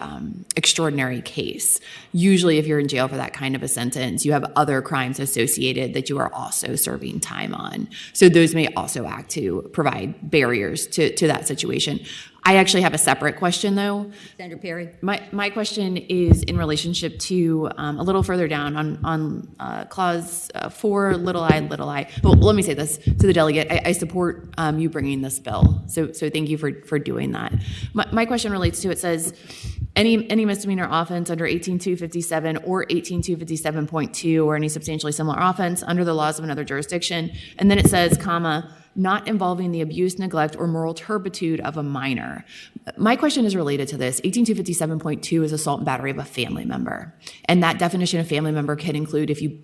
extraordinary case. Usually if you're in jail for that kind of a sentence, you have other crimes associated that you are also serving time on. So those may also act to provide barriers to that situation. I actually have a separate question, though. Senator Perry. My question is in relationship to a little further down on clause 4, little I. Well, let me say this to the delegate. I support you bringing this bill. So thank you for doing that. My question relates to, it says, any misdemeanor offense under 18257 or 18257.2 or any substantially similar offense under the laws of another jurisdiction. And then it says, comma, not involving the abuse, neglect, or moral turpitude of a minor. My question is related to this. 18257.2 is assault and battery of a family member. And that definition of family member can include if you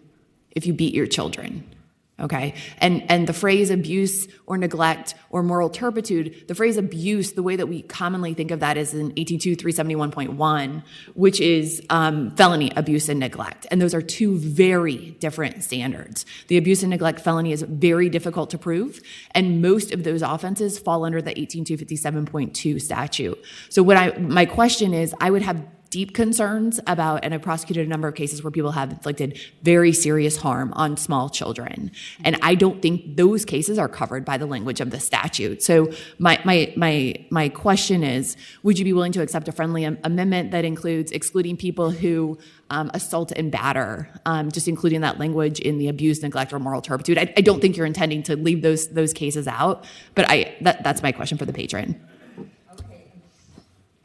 beat your children. Okay, and the phrase abuse or neglect or moral turpitude, the phrase abuse, the way that we commonly think of that is in 182.371.1, which is felony abuse and neglect. And those are two very different standards. The abuse and neglect felony is very difficult to prove, and most of those offenses fall under the 18257.2 statute. So my question is, I would have deep concerns about, and I've prosecuted a number of cases where people have inflicted very serious harm on small children. And I don't think those cases are covered by the language of the statute. So my question is, would you be willing to accept a friendly amendment that includes excluding people who assault and batter, just including that language in the abuse, neglect, or moral turpitude? I don't think you're intending to leave those cases out, but that's my question for the patron.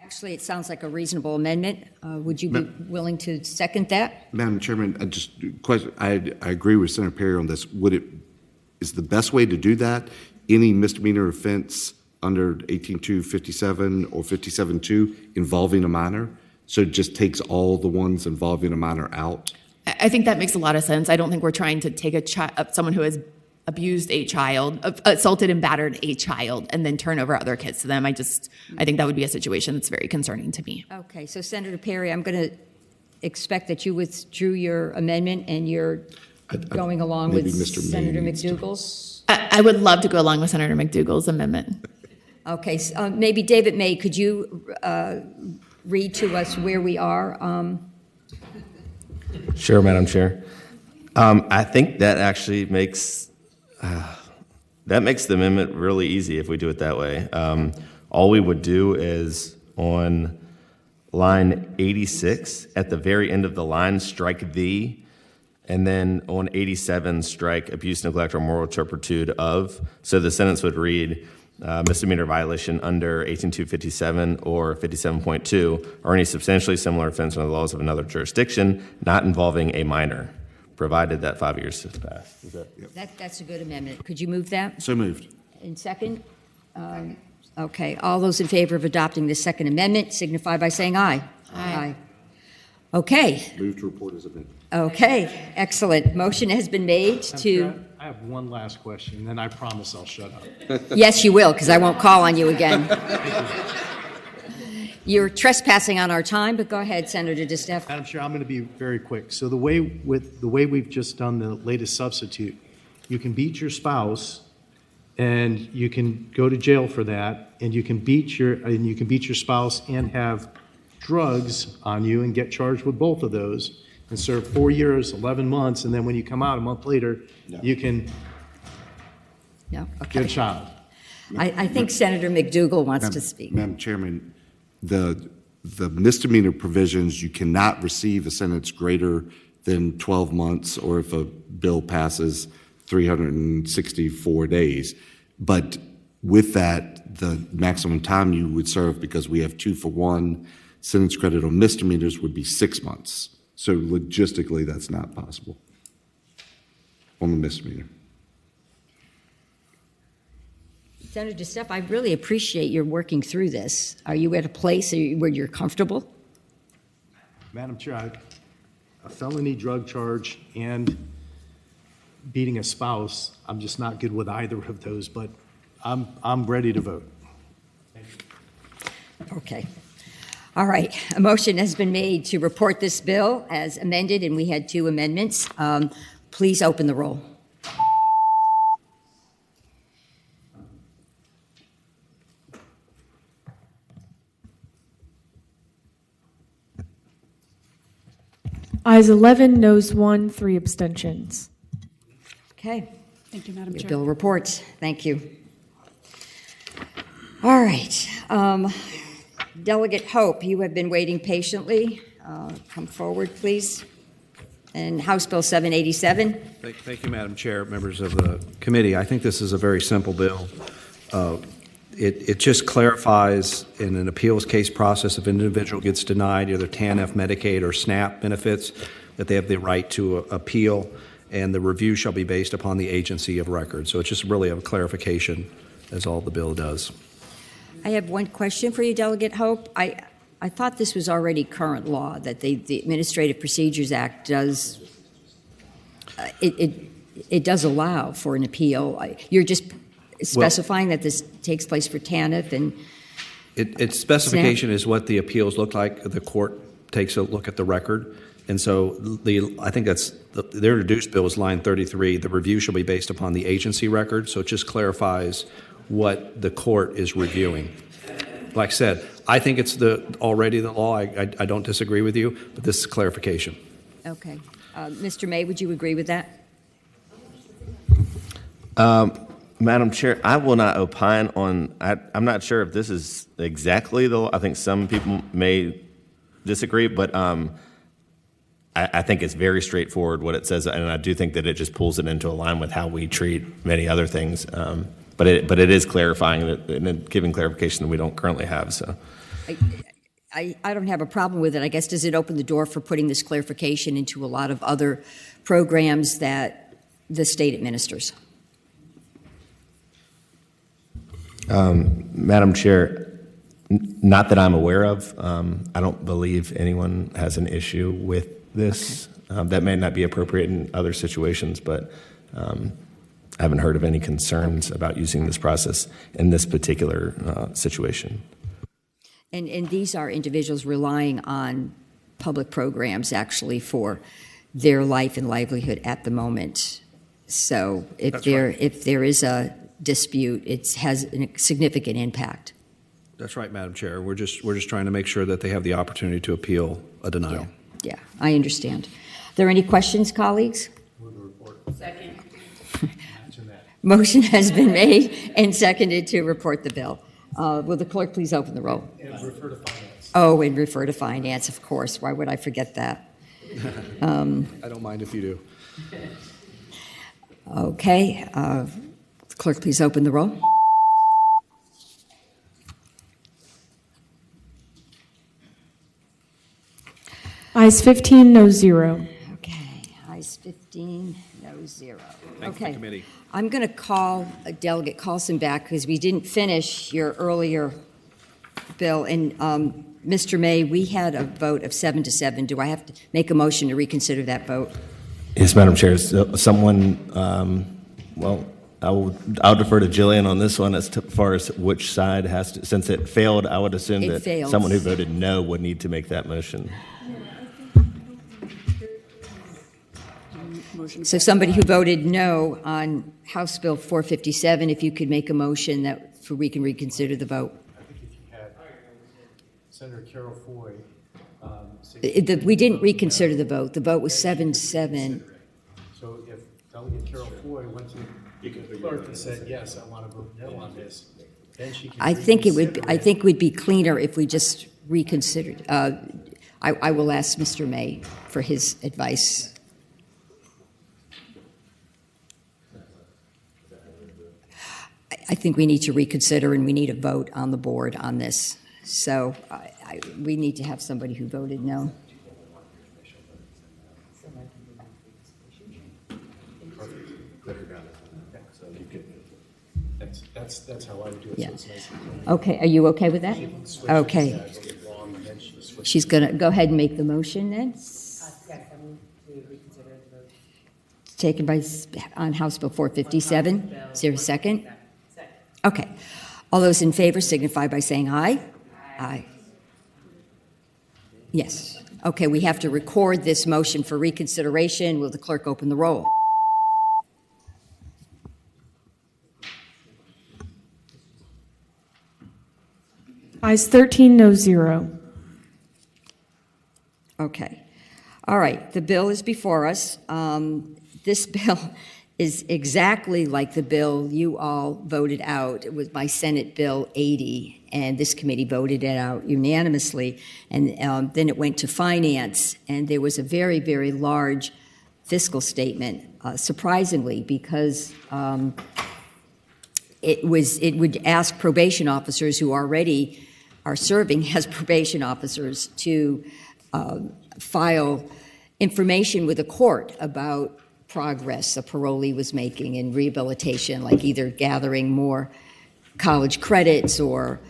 Actually, it sounds like a reasonable amendment. Would you be willing to second that? Madam Chairman, I agree with Senator Perry on this. Is the best way to do that any misdemeanor offense under 18257 or 572 involving a minor? So it just takes all the ones involving a minor out? I think that makes a lot of sense. I don't think we're trying to take someone who has abused a child, assaulted and battered a child, and then turn over other kids to them. I think that would be a situation that's very concerning to me. Okay, so Senator Perry, I'm going to expect that you withdrew your amendment and you're going along with Senator McDougal's. I would love to go along with Senator McDougal's amendment. Okay, so, maybe David May, could you read to us where we are? Sure, Madam Chair. I think that actually makes the amendment really easy if we do it that way. All we would do is on line 86, at the very end of the line, strike the, and then on 87, strike abuse, neglect, or moral turpitude of. So the sentence would read, misdemeanor violation under 18257 or 57.2, or any substantially similar offense under the laws of another jurisdiction, not involving a minor, provided that 5 years has passed. That's a good amendment. Could you move that? So moved. In second? Okay, all those in favor of adopting the second amendment signify by saying aye. Aye. Okay. Move to report as amended. Okay, excellent. Motion has been made to... I have one last question, and then I promise I'll shut up. Yes, you will, because I won't call on you again. You're trespassing on our time, but go ahead, Senator DeStefano. Madam Chair, I'm going to be very quick. So the way we've just done the latest substitute, you can beat your spouse, and you can go to jail for that, and you can beat your spouse and have drugs on you and get charged with both of those and serve 4 years, 11 months, and then when you come out a month later, you can get a child. I think Senator McDougal wants to speak. Madam Chairman, the misdemeanor provisions, you cannot receive a sentence greater than 12 months, or if a bill passes 364 days. But with that, the maximum time you would serve, because we have 2-for-1 sentence credit on misdemeanors, would be 6 months. So logistically, that's not possible on the misdemeanor. Senator DeStefano, I really appreciate your working through this. Are you at a place where you're comfortable? Madam Chair, a felony drug charge and beating a spouse, I'm just not good with either of those, but I'm ready to vote. Okay. All right. A motion has been made to report this bill as amended, and we had 2 amendments. Please open the roll. Ayes 11, noes 1, 3 abstentions. Okay. Thank you, Madam Your Chair. bill reports. Thank you. All right. Delegate Hope, you have been waiting patiently. Come forward, please. And House Bill 787. Thank you, Madam Chair, members of the committee. I think this is a very simple bill. It just clarifies in an appeals case process, if an individual gets denied either TANF, Medicaid, or SNAP benefits, that they have the right to appeal, and the review shall be based upon the agency of record. So it's just really a clarification, as all the bill does. I have one question for you, Delegate Hope. I thought this was already current law, that the Administrative Procedures Act does, it does allow for an appeal. You're just specifying that this takes place for TANF and Its specification is what the appeals look like. The court takes a look at the record. And so I think that's the introduced bill is line 33. The review shall be based upon the agency record. So it just clarifies what the court is reviewing. Like I said, I think it's already the law. I don't disagree with you, but this is clarification. Okay. Mr. May, would you agree with that? Madam Chair, I will not opine on, I'm not sure if this is exactly the law. I think some people may disagree, but I think it's very straightforward what it says, and I do think that it just pulls it into a line with how we treat many other things. But it is clarifying that, and giving clarification that we don't currently have. So, I don't have a problem with it. I guess, does it open the door for putting this clarification into a lot of other programs that the state administers? Madam Chair, not that I'm aware of. I don't believe anyone has an issue with this. That may not be appropriate in other situations, but I haven't heard of any concerns about using this process in this particular situation. And these are individuals relying on public programs actually for their life and livelihood at the moment. So if there is a dispute, it has a significant impact. That's right, Madam Chair. We're just trying to make sure that they have the opportunity to appeal a denial. Yeah, I understand. Are there any questions, colleagues? Second. Motion has been made and seconded to report the bill. Will the clerk please open the roll? And refer to finance. Oh, and refer to finance, of course. Why would I forget that? I don't mind if you do. Okay. Clerk, please open the roll. Ayes 15, no 0. Okay. Ayes 15, no 0. Thank you, committee. I'm going to call Delegate Carlson back because we didn't finish your earlier bill. And Mr. May, we had a vote of 7-7. Do I have to make a motion to reconsider that vote? Yes, Madam Chair. Someone, I'll defer to Jillian on this one as far as which side has to, since it failed, I would assume that someone who voted no would need to make that motion. So somebody who voted no on House Bill 457, if you could make a motion that we can reconsider the vote. I think if you had Senator Carol Foy We didn't reconsider the vote. The vote was 7-7. So if Delegate Carol Foy went to the clerk and said, yes, I want to vote no on this, then she can I think it reconsider would be cleaner if we just reconsidered. I will ask Mr. May for his advice. I think we need to reconsider, and we need a vote on the board on this. So we need to have somebody who voted no. That's how I would do it. Yeah. So it's nice. Okay, are you okay with that? Okay. Wrong, and then she switches. She's going to go ahead and make the motion then. Yes, I move to reconsider the vote. Taken by, on House Bill 457. Is there a second? Second. Okay. All those in favor signify by saying aye. Aye. Yes. Okay, we have to record this motion for reconsideration. Will the clerk open the roll? Ayes 13, no 0. Okay. All right. The bill is before us. This bill is exactly like the bill you all voted out. It was my Senate Bill 80, and this committee voted it out unanimously. And then it went to Finance, and there was a very, very large fiscal statement, surprisingly, because it would ask probation officers who already are serving as probation officers to file information with the court about progress a parolee was making in rehabilitation, like either gathering more college credits or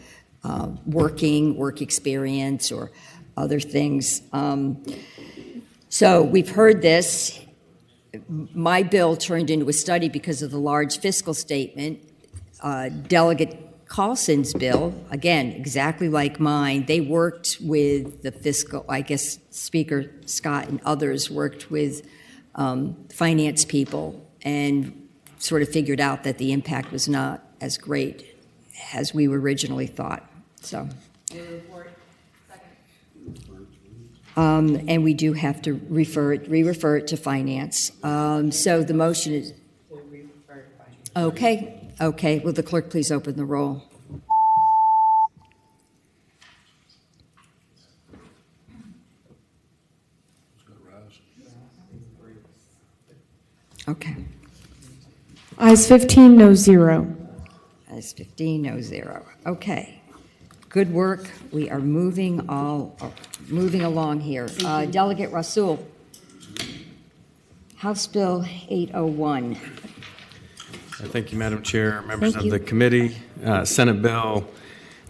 work experience or other things. So we've heard this. My bill turned into a study because of the large fiscal statement. Delegate Carlson's bill, again, exactly like mine, they worked with the fiscal, I guess Speaker Scott and others worked with finance people and sort of figured out that the impact was not as great as we originally thought. So, and we do have to re-refer it to finance. So the motion is okay. Okay. Will the clerk please open the roll? Okay. Ayes 15, no 0. Ayes 15, no 0. Okay. Good work. We are moving along here. Delegate Rasool. House Bill 801. Thank you, Madam Chair, members of the committee. Senate Bill,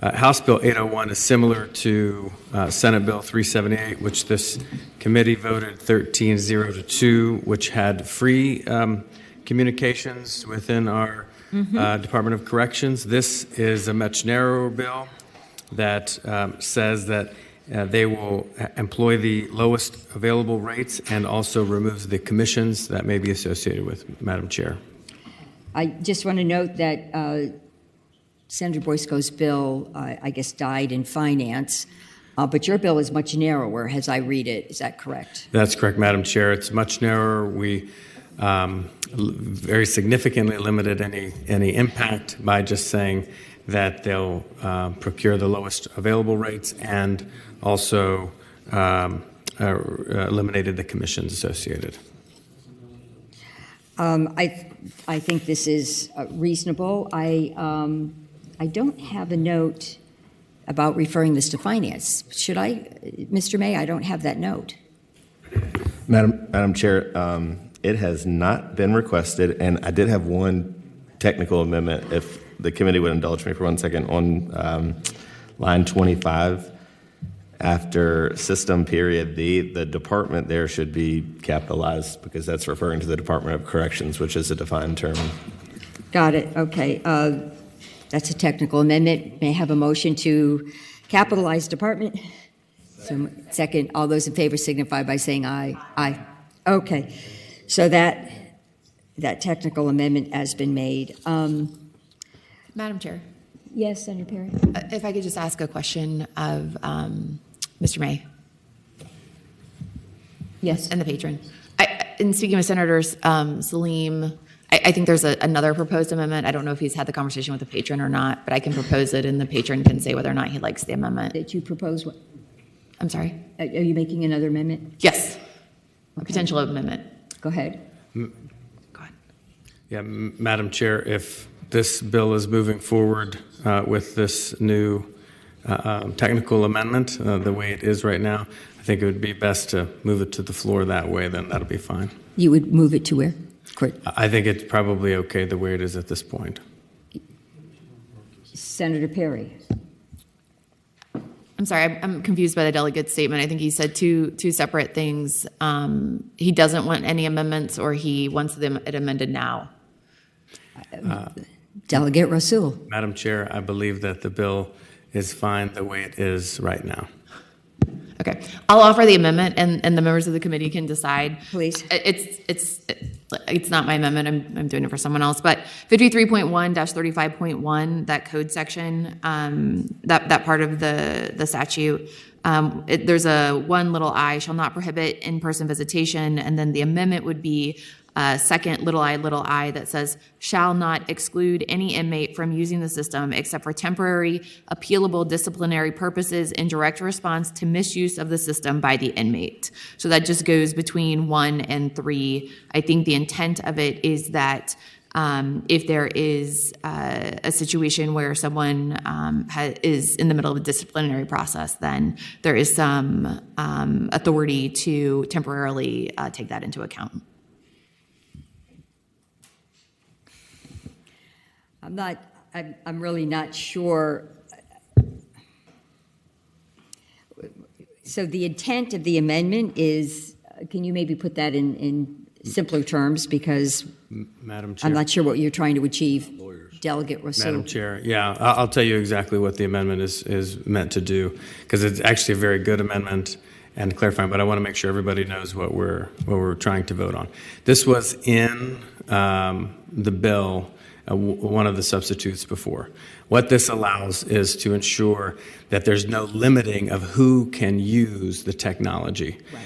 House Bill 801 is similar to Senate Bill 378, which this committee voted 13-0 to 2, which had free communications within our Department of Corrections. This is a much narrower bill that says that they will employ the lowest available rates and also removes the commissions that may be associated with, Madam Chair. I just want to note that Senator Boysko's bill, I guess, died in finance, but your bill is much narrower as I read it. Is that correct? That's correct, Madam Chair. It's much narrower. We very significantly limited any impact by just saying that they'll procure the lowest available rates and also eliminated the commissions associated. I think this is reasonable. I don't have a note about referring this to finance. Should I, Mr. May? I don't have that note. Madam Chair, it has not been requested, and I did have one technical amendment, if the committee would indulge me for 1 second, on line 25. After system period, the department there should be capitalized because that's referring to the Department of Corrections, which is a defined term. Got it. Okay. That's a technical amendment. May I have a motion to capitalize department? So, second, all those in favor signify by saying aye. Aye. Okay. So that technical amendment has been made. Madam Chair. Yes, Senator Perry. If I could just ask a question of Mr. May. Yes. And the patron. And speaking with Senators Salim, I think there's another proposed amendment. I don't know if he's had the conversation with the patron or not, but I can propose it, and the patron can say whether or not he likes the amendment. That you propose what? I'm sorry? Are you making another amendment? Yes. A potential amendment. Go ahead. Yeah, Madam Chair, if this bill is moving forward with this new technical amendment, the way it is right now, I think it would be best to move it to the floor that way, then that'll be fine. You would move it to where? I think it's probably okay the way it is at this point. Senator Perry. I'm sorry, I'm confused by the delegate's statement. I think he said two separate things. He doesn't want any amendments, or he wants it amended now. Delegate Rasul. Madam Chair, I believe that the bill is fine the way it is right now. Okay, I'll offer the amendment, and the members of the committee can decide. Please. It's not my amendment. I'm doing it for someone else. But 53.1-35.1, that code section, that part of the statute, there's a one little I, shall not prohibit in-person visitation, and then the amendment would be second little I that says shall not exclude any inmate from using the system except for temporary appealable disciplinary purposes in direct response to misuse of the system by the inmate. So that just goes between 1 and 3. I think the intent of it is that if there is a situation where someone is in the middle of a disciplinary process, then there is some authority to temporarily take that into account. I'm really not sure. So the intent of the amendment is, can you maybe put that in simpler terms, because Madam Chair. I'm not sure what you're trying to achieve. Delegate Rasul. Madam Chair, yeah, I'll tell you exactly what the amendment is meant to do, because it's actually a very good amendment and clarifying, but I want to make sure everybody knows what we're trying to vote on. This was in the bill, one of the substitutes before. What this allows is to ensure that there's no limiting of who can use the technology. Right.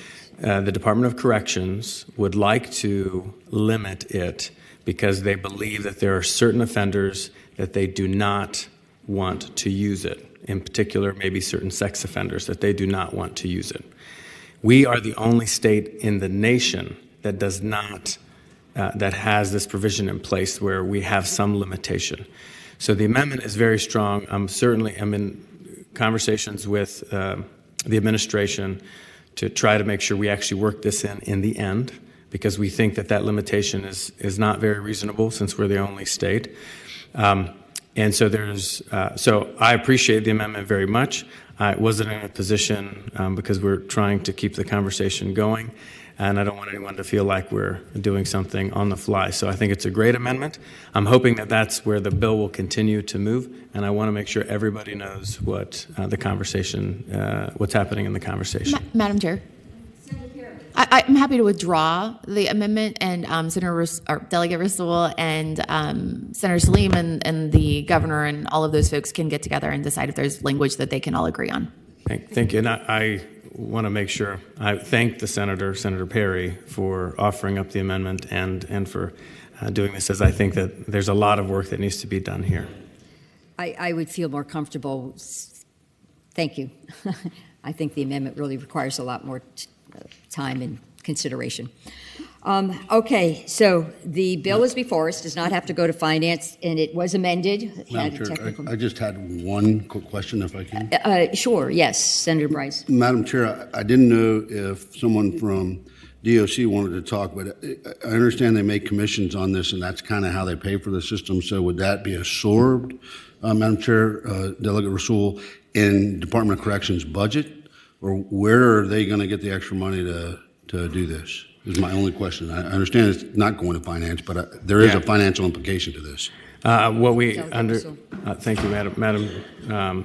The Department of Corrections would like to limit it because they believe that there are certain offenders that they do not want to use it. In particular, maybe certain sex offenders that they do not want to use it. We are the only state in the nation that does not that has this provision in place where we have some limitation. So the amendment is very strong. I'm in conversations with the administration to try to make sure we actually work this in the end, because we think that limitation is not very reasonable since we're the only state. And so so I appreciate the amendment very much. I wasn't in a position because we're trying to keep the conversation going, and I don't want anyone to feel like we're doing something on the fly. So I think it's a great amendment. I'm hoping that that's where the bill will continue to move, and I want to make sure everybody knows what what's happening in the conversation. Madam Chair. I'm happy to withdraw the amendment, and Delegate Rasul and Senator Salim and the governor and all of those folks can get together and decide if there's language that they can all agree on. Thank you. And I want to make sure I thank the Senator Perry, for offering up the amendment and for doing this, as I think that there's a lot of work that needs to be done here. I would feel more comfortable. Thank you. I think the amendment really requires a lot more time and consideration. Okay, so the bill is before us, does not have to go to finance, and it was amended. Madam Chair, I just had one quick question, if I can. Sure, yes, Senator Bryce. Madam Chair, I didn't know if someone from DOC wanted to talk, but I understand they make commissions on this, and that's kind of how they pay for the system. So would that be absorbed, Madam Chair, Delegate Rasul, in Department of Corrections budget? Or where are they going to get the extra money to do this? Is my only question. I understand it's not going to finance, but there is a financial implication to this. Thank you, Madam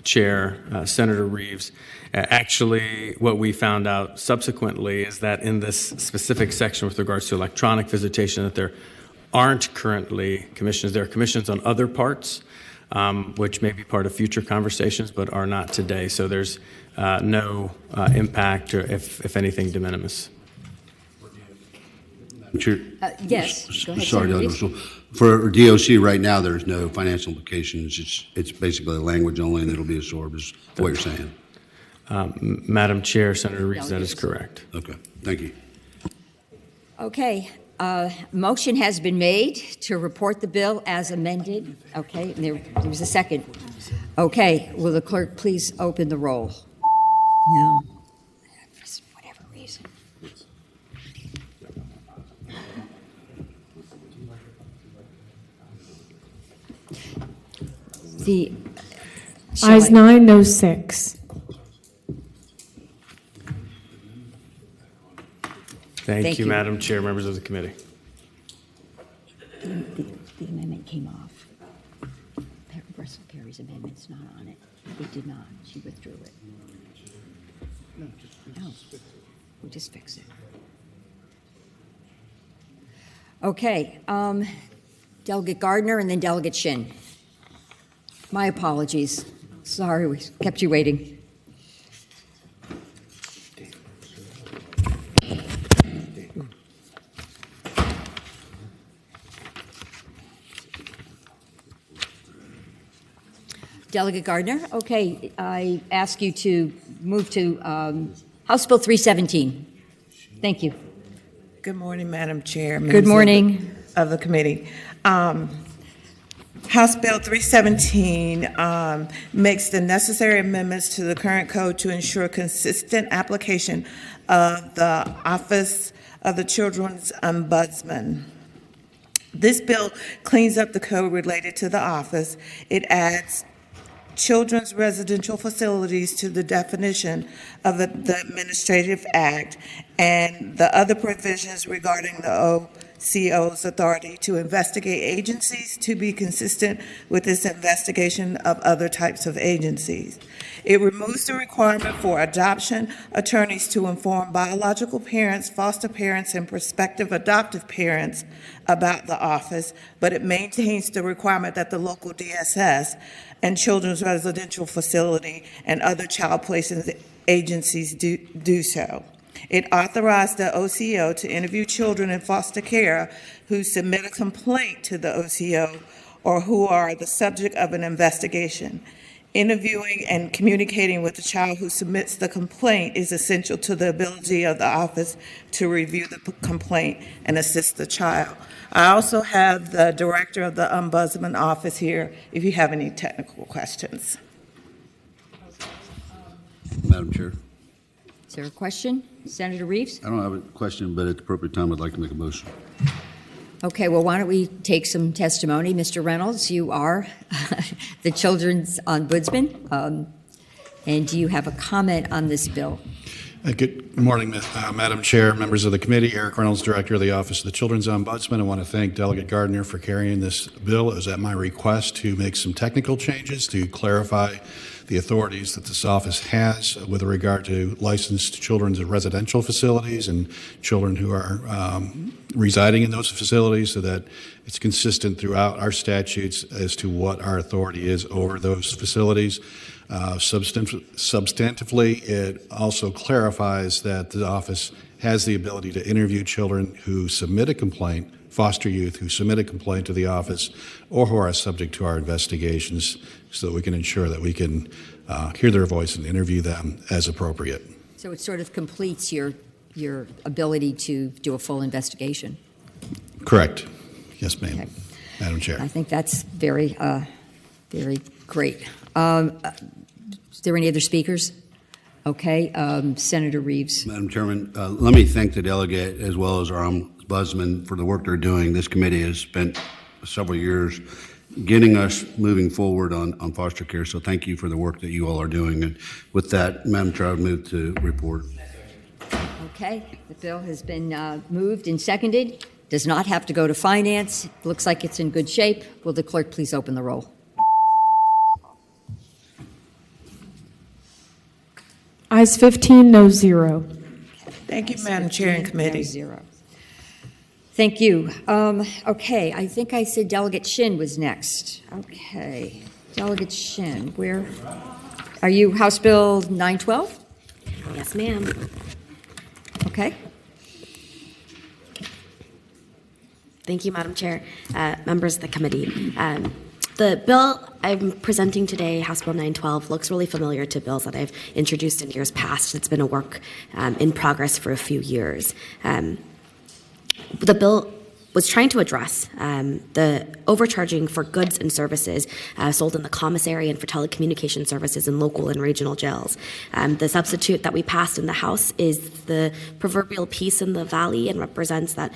Chair, Senator Reeves. Actually, what we found out subsequently is that in this specific section with regards to electronic visitation, that there aren't currently commissions. There are commissions on other parts, which may be part of future conversations, but are not today. So there's no impact, or if anything, de minimis. Chair. Yes, go ahead. Sorry, Senator Dr. Reeves. Russell. For DOC right now, there's no financial implications. It's basically language only, and it'll be absorbed, is what you're saying. Madam Chair, Senator Reeves, that is correct. Okay, thank you. Okay, motion has been made to report the bill as amended. Okay, and there was a second. Okay, will the clerk please open the roll? No. For whatever reason. The Ayes 9, no 6. Thank you, Madam Chair, members of the committee. The amendment came off. Russell Perry's amendment's not on it. It did not. She withdrew it. No, we'll just fix it. Okay, Delegate Gardner and then Delegate Shin. My apologies. Sorry, we kept you waiting. Delegate Gardner, okay, I ask you to move to House Bill 317. Thank you. Good morning, Madam Chair. Good morning. Of the committee. House Bill 317 makes the necessary amendments to the current code to ensure consistent application of the Office of the Children's Ombudsman. This bill cleans up the code related to the office. It adds children's residential facilities to the definition of the Administrative Act and the other provisions regarding the OCO's authority to investigate agencies to be consistent with its investigation of other types of agencies. It removes the requirement for adoption attorneys to inform biological parents, foster parents, and prospective adoptive parents about the office, but it maintains the requirement that the local DSS and children's residential facility and other child placement agencies do so. It authorized the OCO to interview children in foster care who submit a complaint to the OCO or who are the subject of an investigation. Interviewing and communicating with the child who submits the complaint is essential to the ability of the office to review the complaint and assist the child. I also have the director of the Ombudsman office here if you have any technical questions. Madam Chair. Is there a question? Senator Reeves? I don't have a question, but at the appropriate time, I'd like to make a motion. Okay, well, why don't we take some testimony? Mr. Reynolds, you are the Children's Ombudsman, and do you have a comment on this bill? Good morning, Madam Chair, members of the committee. Eric Reynolds, Director of the Office of the Children's Ombudsman. I want to thank Delegate Gardner for carrying this bill. It was at my request to make some technical changes to clarify the authorities that this office has with regard to licensed children's residential facilities and children who are residing in those facilities, so that it's consistent throughout our statutes as to what our authority is over those facilities. Substantively, it also clarifies that the office has the ability to interview children who submit a complaint, foster youth who submit a complaint to the office, or who are subject to our investigations, so that we can ensure that we can hear their voice and interview them as appropriate. So it sort of completes your ability to do a full investigation. Correct. Yes, ma'am. Okay. Madam Chair. I think that's very, very great. Is there any other speakers? Okay, Senator Reeves. Madam Chairman, let me thank the delegate as well as our ombudsman for the work they're doing. This committee has spent several years getting us moving forward on foster care, so thank you for the work that you all are doing. And with that, Madam Chair, I would move to report. Okay, the bill has been moved and seconded. Does not have to go to finance. Looks like it's in good shape. Will the clerk please open the roll? Ayes 15, no 0. Thank you, Madam Chair and committee. 0. Thank you. Okay, I think I said Delegate Shin was next. Okay, Delegate Shin, where are you? House Bill 912? Yes, ma'am. Okay. Thank you, Madam Chair, members of the committee. The bill I'm presenting today, House Bill 912, looks really familiar to bills that I've introduced in years past. It's been a work in progress for a few years. The bill was trying to address the overcharging for goods and services sold in the commissary and for telecommunication services in local and regional jails. The substitute that we passed in the House is the proverbial peace in the valley and represents that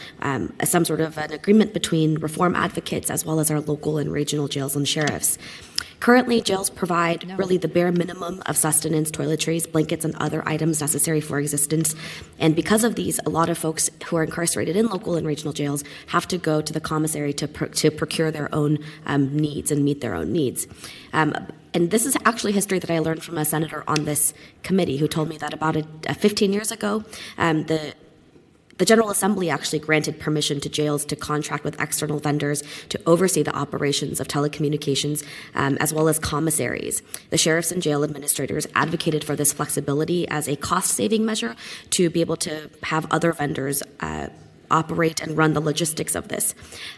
some sort of an agreement between reform advocates as well as our local and regional jails and sheriffs. Currently, jails provide really the bare minimum of sustenance, toiletries, blankets, and other items necessary for existence. And because of these, a lot of folks who are incarcerated in local and regional jails have to go to the commissary to procure their own needs and meet their own needs. And this is actually history that I learned from a senator on this committee who told me that about 15 years ago, the General Assembly actually granted permission to jails to contract with external vendors to oversee the operations of telecommunications as well as commissaries. The sheriffs and jail administrators advocated for this flexibility as a cost-saving measure to be able to have other vendors operate and run the logistics of this.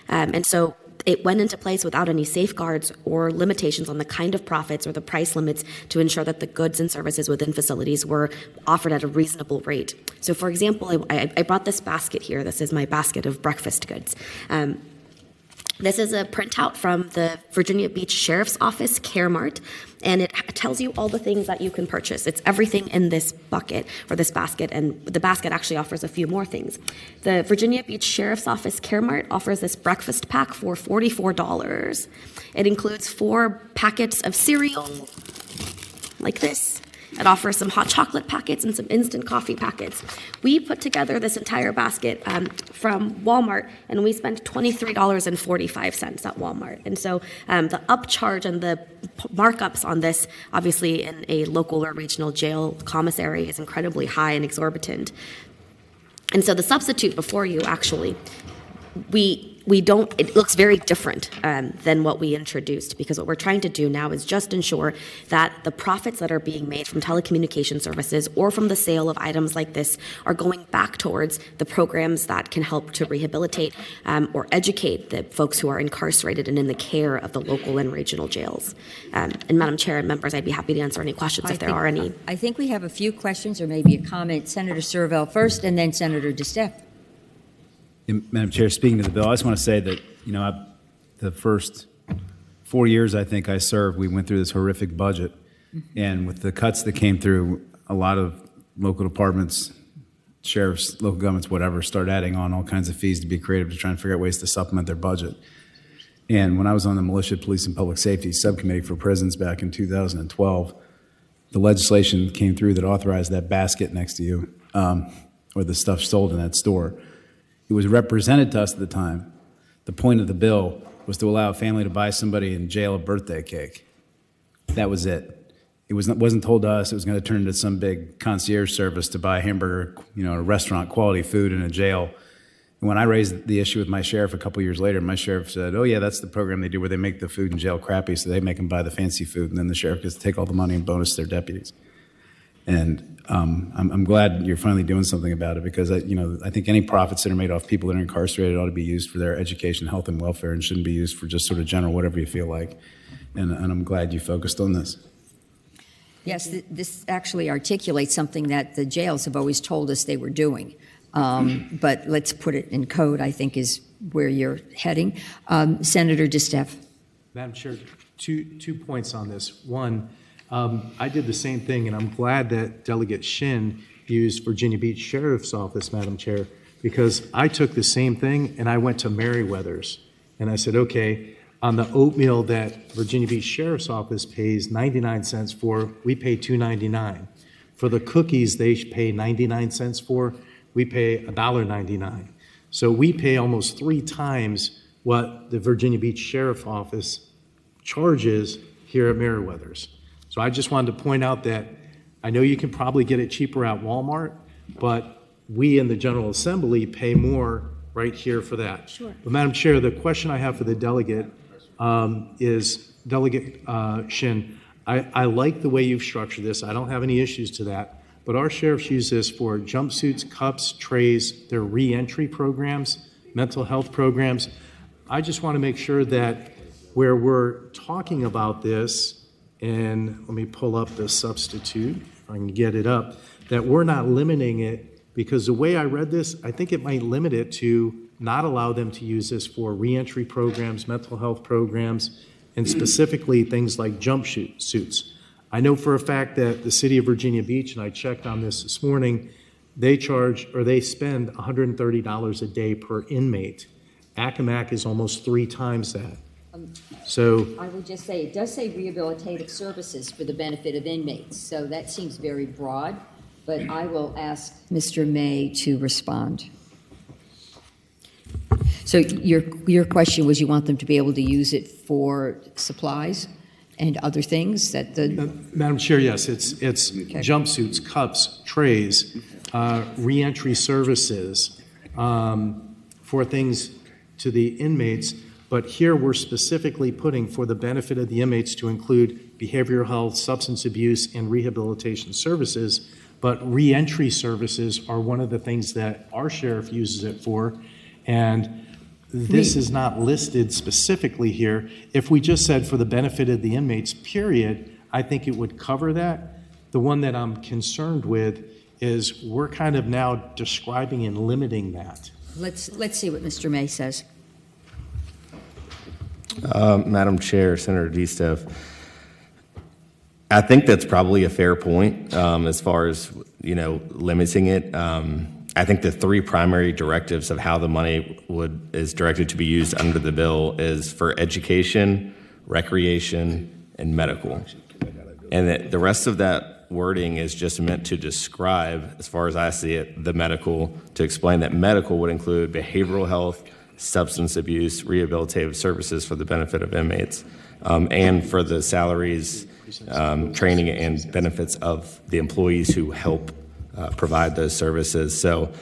And so it went into place without any safeguards or limitations on the kind of profits or the price limits to ensure that the goods and services within facilities were offered at a reasonable rate. So, for example, I brought this basket here. This is my basket of breakfast goods. This is a printout from the Virginia Beach Sheriff's Office Care Mart, and it tells you all the things that you can purchase. It's everything in this bucket or this basket, and the basket actually offers a few more things. The Virginia Beach Sheriff's Office Care Mart offers this breakfast pack for $44. It includes 4 packets of cereal, like this. It offers some hot chocolate packets and some instant coffee packets. We put together this entire basket from Walmart, and we spent $23.45 at Walmart. And so the upcharge and the markups on this, obviously in a local or regional jail commissary, is incredibly high and exorbitant. And so the substitute before you, actually, it looks very different than what we introduced, because what we're trying to do now is just ensure that the profits that are being made from telecommunication services or from the sale of items like this are going back towards the programs that can help to rehabilitate or educate the folks who are incarcerated and in the care of the local and regional jails. And Madam Chair and members, I'd be happy to answer any questions if there are any. I think we have a few questions or maybe a comment. Senator Servell first, and then Senator DeStefano. Madam Chair, speaking to the bill, I just want to say that, the first 4 years I think I served, we went through this horrific budget. And with the cuts that came through, a lot of local departments, sheriffs, local governments, whatever, started adding on all kinds of fees to be creative to try and figure out ways to supplement their budget. And when I was on the Militia, Police, and Public Safety Subcommittee for Prisons back in 2012, the legislation came through that authorized that basket next to you, or the stuff sold in that store. It was represented to us at the time. The point of the bill was to allow a family to buy somebody in jail a birthday cake. That was it. It wasn't told to us it was going to turn into some big concierge service to buy hamburger, restaurant quality food in a jail. And when I raised the issue with my sheriff a couple years later, my sheriff said, "Oh yeah, that's the program they do where they make the food in jail crappy, so they make them buy the fancy food, and then the sheriff gets to take all the money and bonus their deputies." And I'm glad you're finally doing something about it, because I think any profits that are made off people that are incarcerated ought to be used for their education, health, and welfare, and shouldn't be used for just sort of general whatever you feel like. And I'm glad you focused on this. Yes, this actually articulates something that the jails have always told us they were doing. But let's put it in code, I think, is where you're heading. Senator DeStefano. Madam Chair, two points on this. One, I did the same thing, and I'm glad that Delegate Shin used Virginia Beach Sheriff's Office, Madam Chair, because I took the same thing and I went to Meriwether's. And I said, okay, on the oatmeal that Virginia Beach Sheriff's Office pays 99 cents for, we pay $2.99. For the cookies they pay 99 cents for, we pay $1.99. So we pay almost 3 times what the Virginia Beach Sheriff's Office charges here at Meriwether's. So I just wanted to point out that I know you can probably get it cheaper at Walmart, but we in the General Assembly pay more right here for that. Sure. But Madam Chair, the question I have for the delegate is, Delegate Shin, I like the way you've structured this. I don't have any issues to that. But our sheriffs use this for jumpsuits, cups, trays, their re-entry programs. mental health programs. I just want to make sure that where we're talking about this, and let me pull up the substitute, if I can get it up, that we're not limiting it, because the way I read this, I think it might limit it to not allow them to use this for reentry programs, mental health programs, and specifically things like jump suits. I know for a fact that the city of Virginia Beach, and I checked on this morning, they spend $130 a day per inmate. Accomack is almost 3 times that. So I would just say, it does say rehabilitative services for the benefit of inmates, so that seems very broad, but I will ask Mr. May to respond. So your question was you want them to be able to use it for supplies and other things that the... Madam Chair, yes, it's Okay. jumpsuits, cups, trays, reentry services for things to the inmates, but here we're specifically putting for the benefit of the inmates to include behavioral health, substance abuse, and rehabilitation services, but reentry services are one of the things that our sheriff uses it for, and this is not listed specifically here. If we just said for the benefit of the inmates, period, I think it would cover that. The one that I'm concerned with is we're kind of now describing and limiting that. Let's see what Mr. May says. Madam Chair, Senator DeSteff, I think that's probably a fair point as far as, limiting it. I think the 3 primary directives of how the money is directed to be used under the bill is for education, recreation, and medical. And that the rest of that wording is just meant to describe, as far as I see it, the medical, to explain that medical would include behavioral health, substance abuse, rehabilitative services for the benefit of inmates, and for the salaries, training, and benefits of the employees who help provide those services. So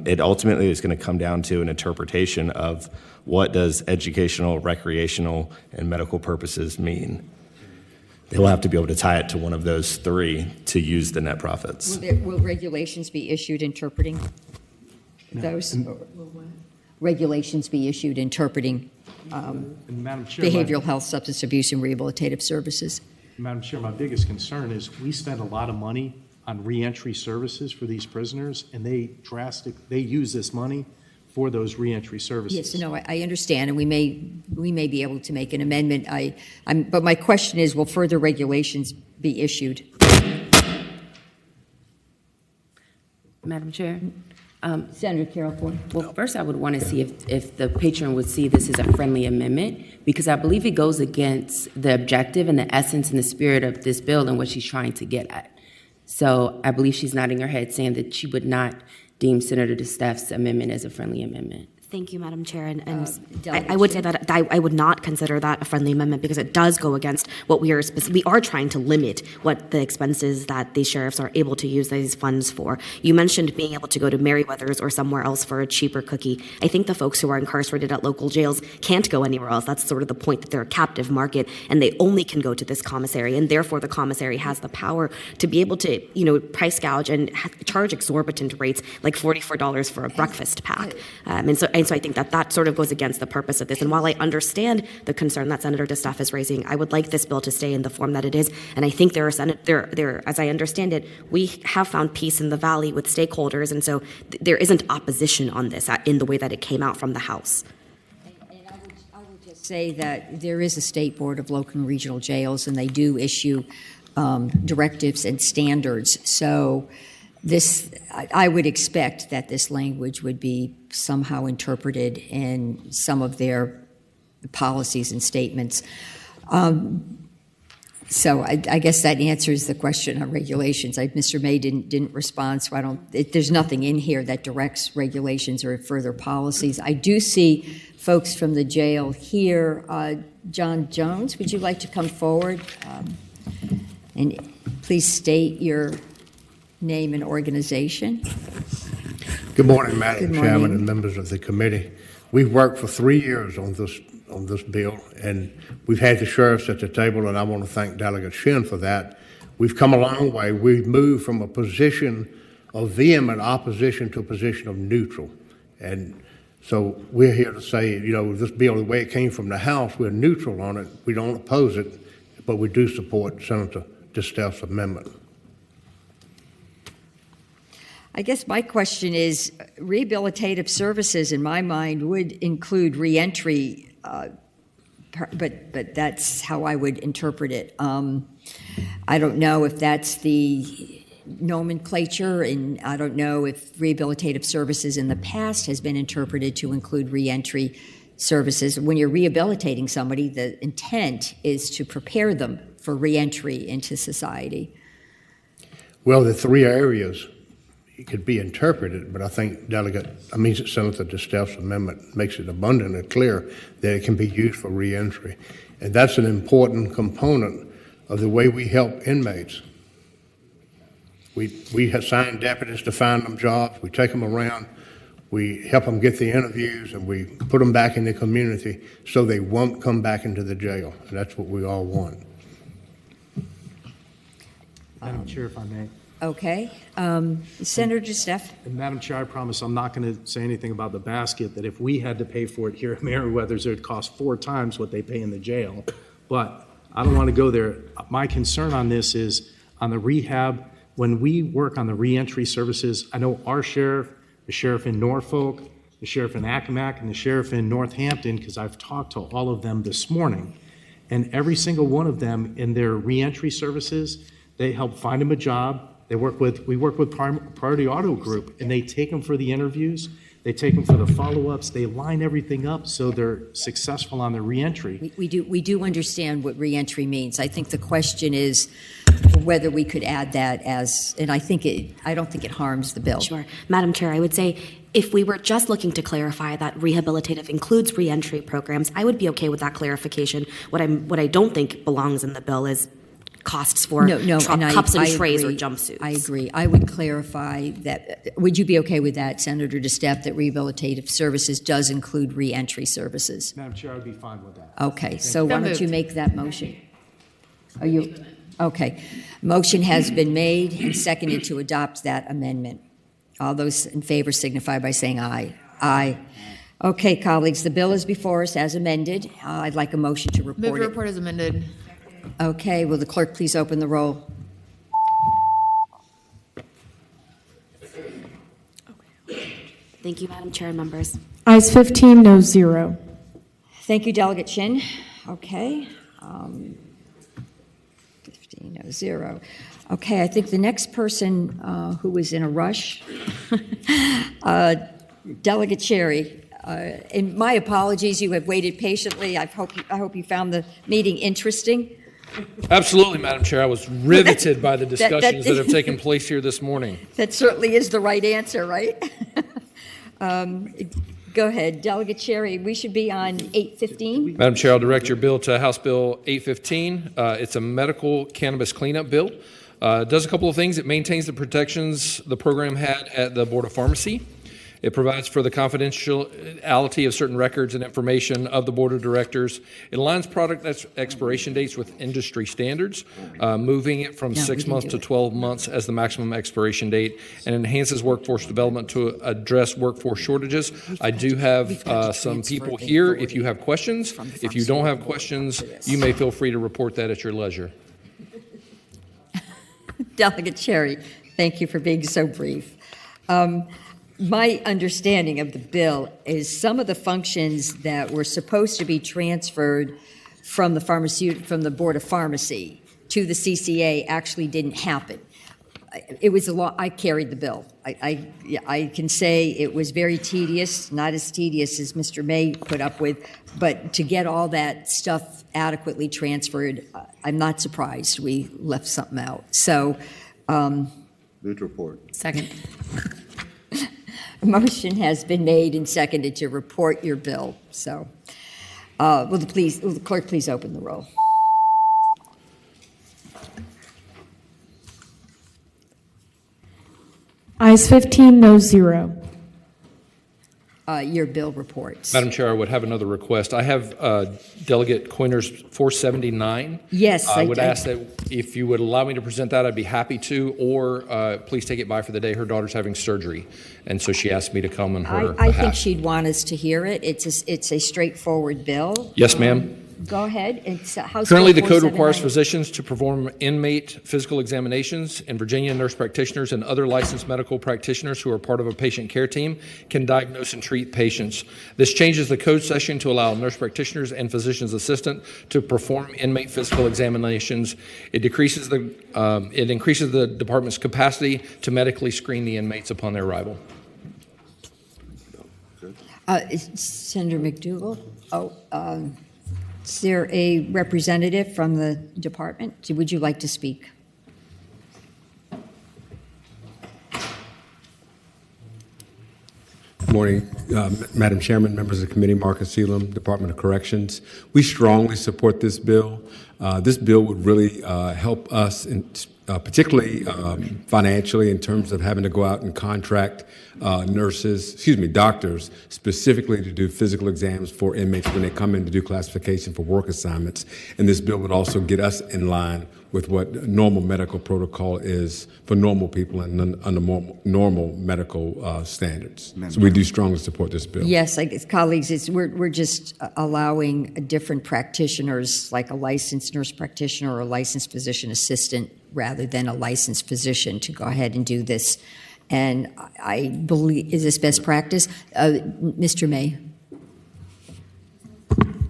it ultimately is going to come down to an interpretation of what does educational, recreational, and medical purposes mean. They will have to be able to tie it to one of those 3 to use the net profits. Will regulations be issued interpreting those? Regulations be issued interpreting Madam Chair, behavioral health, substance abuse, and rehabilitative services? Madam Chair, my biggest concern is we spend a lot of money on reentry services for these prisoners, and they use this money for those reentry services. Yes, no, I understand, and we may be able to make an amendment. But my question is, will further regulations be issued? Madam Chair. Senator Carol Ford. Well, first I would want to see if the patron would see this as a friendly amendment, because I believe it goes against the objective and the essence and the spirit of this bill and what she's trying to get at. So I believe she's nodding her head saying that she would not deem Senator DeSteff's amendment as a friendly amendment. Thank you, Madam Chair. And I would say that I would not consider that a friendly amendment because it does go against what we are trying to limit what the expenses that these sheriffs are able to use these funds for. You mentioned being able to go to Merriweather's or somewhere else for a cheaper cookie. I think the folks who are incarcerated at local jails can't go anywhere else. That's sort of the point, that they're a captive market and they only can go to this commissary, and therefore the commissary has the power to be able to, price gouge and charge exorbitant rates like $44 for a breakfast pack. And so I think that sort of goes against the purpose of this. And while I understand the concern that Senator DeSteff is raising, I would like this bill to stay in the form that it is. And I think as I understand it, we have found peace in the Valley with stakeholders, and so there isn't opposition on this in the way that it came out from the House. And I would just say that there is a state board of local and regional jails, and they do issue directives and standards. So I would expect that this language would be somehow interpreted in some of their policies and statements. So I guess that answers the question on regulations. Mr. May didn't respond, so there's nothing in here that directs regulations or further policies. I do see folks from the jail here. John Jones, would you like to come forward? And please state your name and organization. Good morning, Madam Good morning. Chairman and members of the committee. We've worked for 3 years on this bill, and we've had the sheriffs at the table, and I want to thank Delegate Shin for that. We've come a long way. We've moved from a position of vehement opposition to a position of neutral. And So we're here to say, this bill, the way it came from the House, we're neutral on it. We don't oppose it, but we do support Senator DeSteff's amendment. I guess my question is, rehabilitative services, in my mind, would include reentry, but that's how I would interpret it. I don't know if that's the nomenclature, and I don't know if rehabilitative services in the past has been interpreted to include reentry services. When you're rehabilitating somebody, the intent is to prepare them for reentry into society. Well, the three areas it could be interpreted, but I think Senator DeSteff's amendment makes it abundantly clear that it can be used for reentry. And that's an important component of the way we help inmates. We assign deputies to find them jobs, we take them around, we help them get the interviews, and we put them back in the community so they won't come back into the jail. And that's what we all want. Madam Chair, if I may. Okay. Senator DeSteff. And Madam Chair, I promise I'm not going to say anything about the basket, that if we had to pay for it here at Meriwether's, it would cost 4 times what they pay in the jail. But I don't want to go there. My concern on this is on the rehab, when we work on the reentry services, I know our sheriff, the sheriff in Norfolk, the sheriff in Accomack, and the sheriff in Northampton, because I've talked to all of them this morning, and every single one of them in their reentry services, they help find them a job. We work with Priority Auto Group, and they take them for the interviews. They take them for the follow-ups. They line everything up so they're successful on their reentry. We do understand what reentry means. I think the question is whether we could add that as, and I don't think it harms the bill. Sure. Madam Chair, I would say if we were just looking to clarify that rehabilitative includes reentry programs, I would be okay with that clarification. What I don't think belongs in the bill is costs for cups and trays or jumpsuits. I agree. I would clarify that. Would you be okay with that, Senator DeSteff, that rehabilitative services does include reentry services? Madam Chair, I'd be fine with that. Okay, so why don't you make that motion? Are you? Okay. Motion has been made and seconded to adopt that amendment. All those in favor signify by saying aye. Aye. Okay, colleagues, the bill is before us as amended. I'd like a motion to report Move to it. report as amended. Okay, will the clerk please open the roll? Thank you, Madam Chair and members. Ayes 15, no 0. Thank you, Delegate Chin. Okay. 15, no 0. Okay, I think the next person who was in a rush, Delegate Cherry. And my apologies, you have waited patiently. I hope you found the meeting interesting. Absolutely, Madam Chair. I was riveted by the discussions that have taken place here this morning. That certainly is the right answer, right? Go ahead, Delegate Cherry. We should be on 815. Madam Chair, I'll direct your bill to House Bill 815. It's a medical cannabis cleanup bill. It does a couple of things. It maintains the protections the program had at the Board of Pharmacy. It provides for the confidentiality of certain records and information of the Board of Directors. It aligns product expiration dates with industry standards, moving it from 6 months to 12 months as the maximum expiration date, and enhances workforce development to address workforce shortages. I do have some people here if you have questions. If you don't have questions, you may feel free to report that at your leisure. Delegate Cherry, thank you for being so brief. My understanding of the bill is some of the functions that were supposed to be transferred from the Board of Pharmacy to the CCA actually didn't happen. It was I carried the bill. I can say it was very tedious, not as tedious as Mr. May put up with, but to get all that stuff adequately transferred, I'm not surprised we left something out. So, move to report. Second. A motion has been made and seconded to report your bill. So, will the clerk please open the roll? Ayes 15, no 0. your bill reports. Madam Chair, I would have another request. I have Delegate Coiner's 479. Yes. I would ask that if you would allow me to present that, I'd be happy to, or please take it by for the day. Her daughter's having surgery, and so she asked me to come on her I behalf. think she'd want us to hear it. It's a straightforward bill. Yes, ma'am. Go ahead. It's House Currently, the Bill code requires 479. physicians to perform inmate physical examinations. In Virginia, nurse practitioners and other licensed medical practitioners who are part of a patient care team can diagnose and treat patients. This changes the code section to allow nurse practitioners and physician's assistant to perform inmate physical examinations. It increases the department's capacity to medically screen the inmates upon their arrival. Senator McDougal? Is there a representative from the department? Would you like to speak? Good morning, Madam Chairman, members of the committee, Marcus Elam, Department of Corrections. We strongly support this bill. This bill would really help us, particularly financially, in terms of having to go out and contract doctors specifically to do physical exams for inmates when they come in to do classification for work assignments. And this bill would also get us in line with what normal medical protocol is for normal people and under normal medical standards. So we do strongly support this bill. Yes, colleagues, we're just allowing different practitioners, like a licensed nurse practitioner or a licensed physician assistant, rather than a licensed physician, to go ahead and do this. And I believe, is this best practice? Mr. May.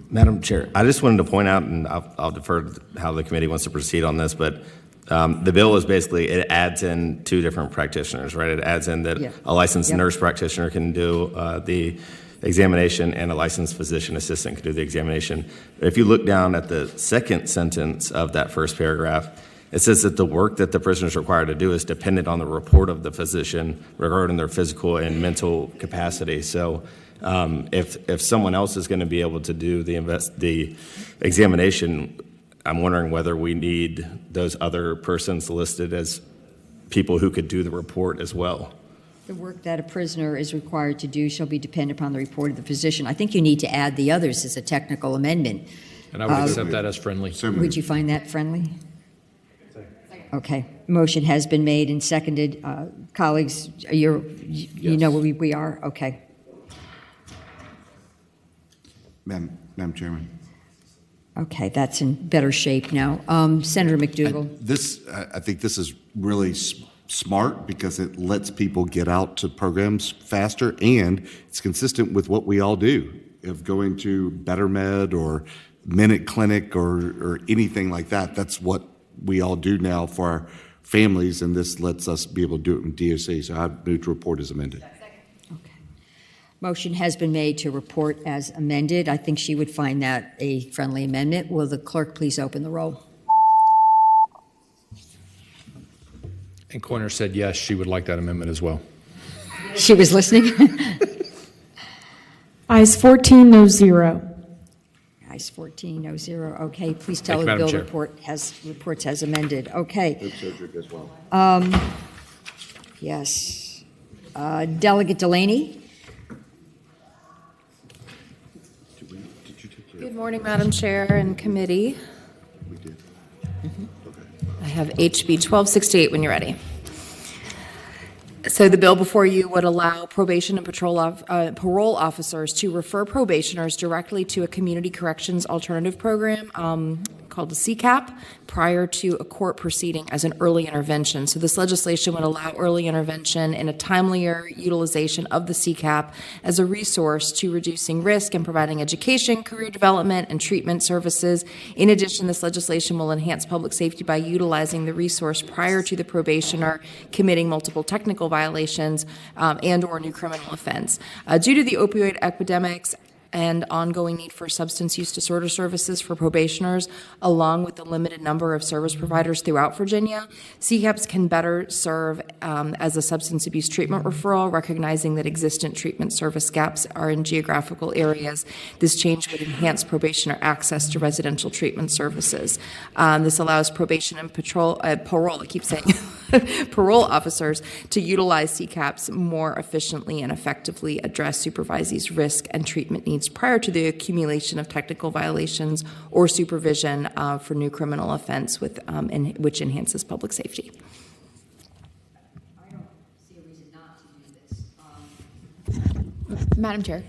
Madam Chair, I just wanted to point out, and I'll defer to how the committee wants to proceed on this, but the bill is basically, it adds in two different practitioners, right? It adds in that a licensed nurse practitioner can do the examination and a licensed physician assistant can do the examination. If you look down at the second sentence of that first paragraph, it says that the work that the prisoner is required to do is dependent on the report of the physician regarding their physical and mental capacity. So if someone else is going to be able to do the examination, I'm wondering whether we need those other persons listed as people who could do the report as well. The work that a prisoner is required to do shall be dependent upon the report of the physician. I think you need to add the others as a technical amendment. And I would accept that as friendly. Would you find that friendly? Okay. Motion has been made and seconded. Colleagues, you know where we are? Okay. Madam Chairman. Okay, that's in better shape now. Senator McDougal. I think this is really smart because it lets people get out to programs faster, and it's consistent with what we all do of going to Better Med or Minute Clinic or anything like that. That's what we all do now for our families, and this lets us be able to do it in DOC. So I move to report as amended. Okay. Motion has been made to report as amended. I think she would find that a friendly amendment. Will the clerk please open the roll? And Coiner said yes, she would like that amendment as well. She was listening? Ayes 14, no 0. Ayes 14, no 0. Okay, please tell Thank you, the bill Madam Chair. reports as amended. Okay. As well. Yes. Delegate Delaney. Good morning, Madam Chair and committee. I have HB 1268 when you're ready. So the bill before you would allow probation and parole officers to refer probationers directly to a community corrections alternative program called the CCAP prior to a court proceeding as an early intervention. So this legislation would allow early intervention and a timelier utilization of the CCAP as a resource to reducing risk and providing education, career development, and treatment services. In addition, this legislation will enhance public safety by utilizing the resource prior to the probationer committing multiple technical violations and or new criminal offense. Due to the opioid epidemics and ongoing need for substance use disorder services for probationers, along with the limited number of service providers throughout Virginia, CCAPs can better serve as a substance abuse treatment referral, recognizing that existent treatment service gaps are in geographical areas. This change would enhance probationer access to residential treatment services. This allows probation and parole, I keep saying parole officers to utilize CCAPs more efficiently and effectively address supervisees' risk and treatment needs prior to the accumulation of technical violations or supervision for new criminal offense which enhances public safety. Madam Chair.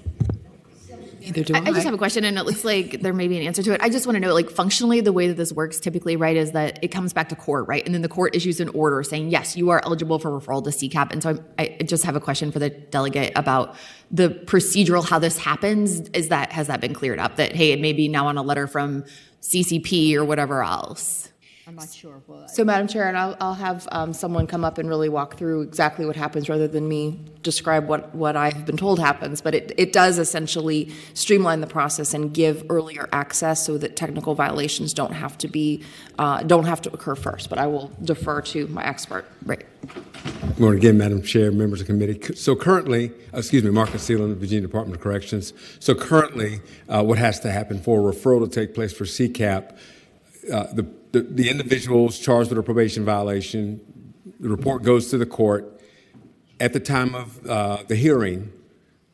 Neither do I just have a question, and it looks like there may be an answer to it. I just want to know, like, functionally, the way that this works typically, right, is that it comes back to court, right? And then the court issues an order saying, yes, you are eligible for referral to CCAP. And so I just have a question for the delegate about the procedural, how this happens. Has that been cleared up? That, hey, it may be now on a letter from CCP or whatever else? I'm not sure. So, Madam Chair, and I'll have someone come up and really walk through exactly what happens rather than me describe what I've been told happens. But it does essentially streamline the process and give earlier access so that technical violations don't have to occur first. But I will defer to my expert. Right. Good morning again, Madam Chair, members of the committee. So currently, Marcus Seelan, Virginia Department of Corrections. So currently, what has to happen for a referral to take place for CCAP, the individuals charged with a probation violation, the report goes to the court. At the time of the hearing,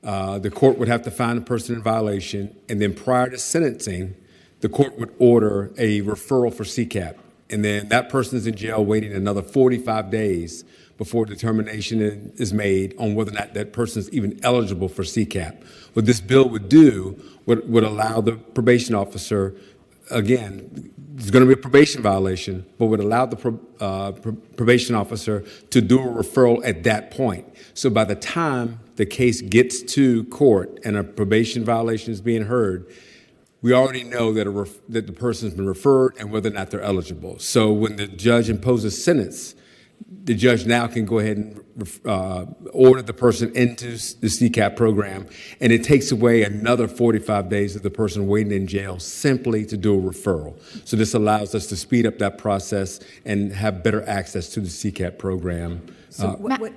the court would have to find the person in violation, and then prior to sentencing, the court would order a referral for CCAP. And then that person is in jail waiting another 45 days before determination is made on whether or not that person is even eligible for CCAP. What this bill would do would allow the probation officer, again, there's going to be a probation violation, but would allow the probation officer to do a referral at that point. So by the time the case gets to court and a probation violation is being heard, we already know that the person's been referred and whether or not they're eligible. So when the judge imposes sentence, the judge now can go ahead and order the person into the CCAP program, and it takes away another 45 days of the person waiting in jail simply to do a referral. So this allows us to speed up that process and have better access to the CCAP program.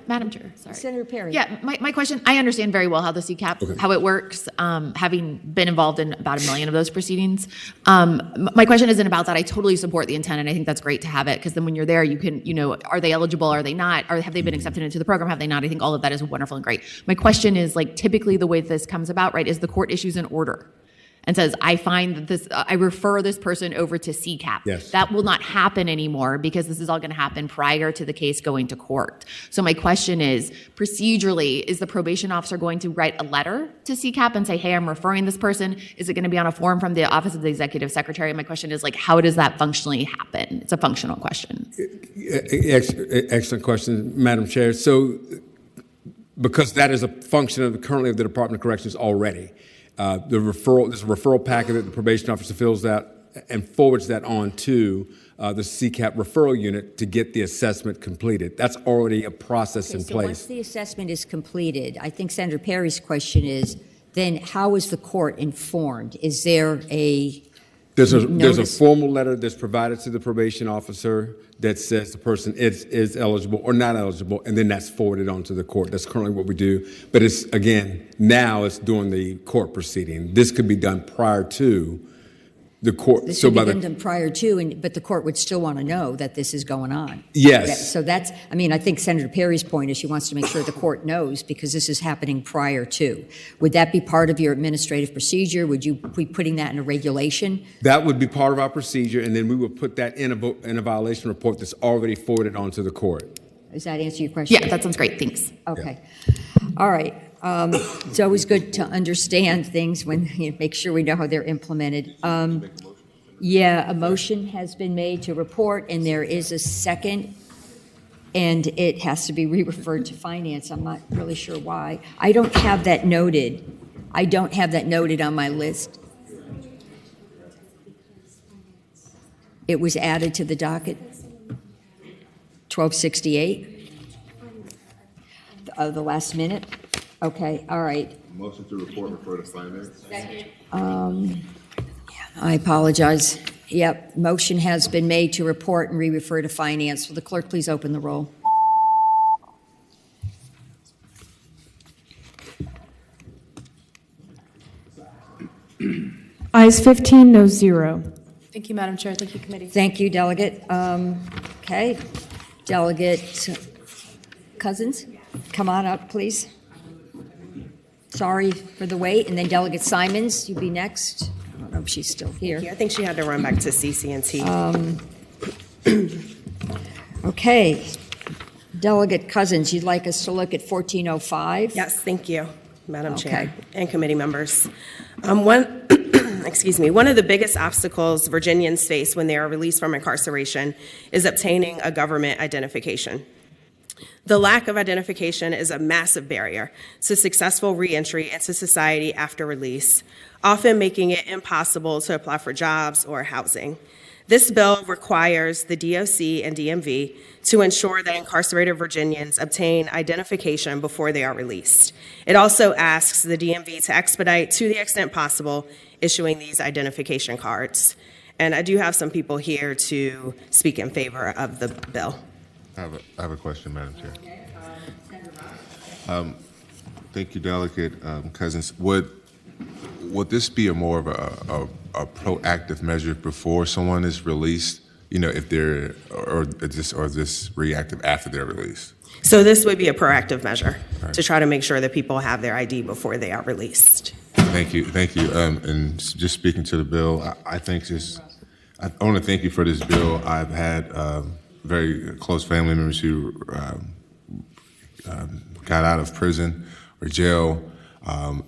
Madam Chair, sorry. Senator Perry. Yeah, my question, I understand very well how the CCAP, how it works, having been involved in about 1 million of those proceedings. My question isn't about that. I totally support the intent, and I think that's great to have it, because then when you're there, you can, are they eligible, are they not, or have they been accepted into the program, have they not? I think all of that is wonderful and great. My question is, like, typically the way this comes about, right, is the court issues an order and says, I find that I refer this person over to CCAP. Yes. That will not happen anymore because this is all going to happen prior to the case going to court. So my question is, procedurally, is the probation officer going to write a letter to CCAP and say, hey, I'm referring this person? Is it going to be on a form from the Office of the Executive Secretary? My question is, like, how does that functionally happen? It's a functional question. Excellent question, Madam Chair. So because that is a function currently of the Department of Corrections already. There's a referral packet that the probation officer fills out and forwards that on to the CCAP referral unit to get the assessment completed. That's already a process in So place. once the assessment is completed, I think Senator Perry's question is, then how is the court informed? Is there a There's a notice? formal letter that's provided to the probation officer that says the person is eligible or not eligible, and then that's forwarded on to the court. That's currently what we do. But it's, again, now it's during the court proceeding. This could be done prior to the court. This would be done prior to, but the court would still want to know that this is going on. Yes. So that's, I think Senator Perry's point is she wants to make sure the court knows because this is happening prior to. Would that be part of your administrative procedure? Would you be putting that in a regulation? That would be part of our procedure, and then we would put that in a violation report that's already forwarded on to the court. Does that answer your question? Yeah, that sounds great. Thanks. Okay. All right. It's always good to understand things when make sure we know how they're implemented. Yeah, a motion has been made to report, and there is a second, and it has to be re-referred to finance. I'm not really sure why. I don't have that noted. I don't have that noted on my list. It was added to the docket. 1268. The last minute. Okay, all right. Motion to report refer to finance. I apologize. Yep, motion has been made to report and re-refer to finance. Will the clerk please open the roll? Ayes 15, no 0. Thank you, Madam Chair. Thank you, committee. Thank you, delegate. Okay. Delegate Cousins, come on up, please. Sorry for the wait. And then Delegate Simons, you'll be next. I don't know if she's still here. I think she had to run back to CC&T. Okay. Delegate Cousins, you'd like us to look at 1405? Yes, thank you, Madam Okay. Chair and committee members. One of the biggest obstacles Virginians face when they are released from incarceration is obtaining a government identification. The lack of identification is a massive barrier to successful reentry into society after release, often making it impossible to apply for jobs or housing. This bill requires the DOC and DMV to ensure that incarcerated Virginians obtain identification before they are released. It also asks the DMV to expedite, to the extent possible, issuing these identification cards. And I do have some people here to speak in favor of the bill. I have a question, Madam Chair. Thank you, Delegate Cousins. Would this be a more of a proactive measure before someone is released? You know, if they're or this reactive after they're released? So this would be a proactive measure to try to make sure that people have their ID before they are released. Thank you. And just speaking to the bill, I want to thank you for this bill. I've had very close family members who got out of prison or jail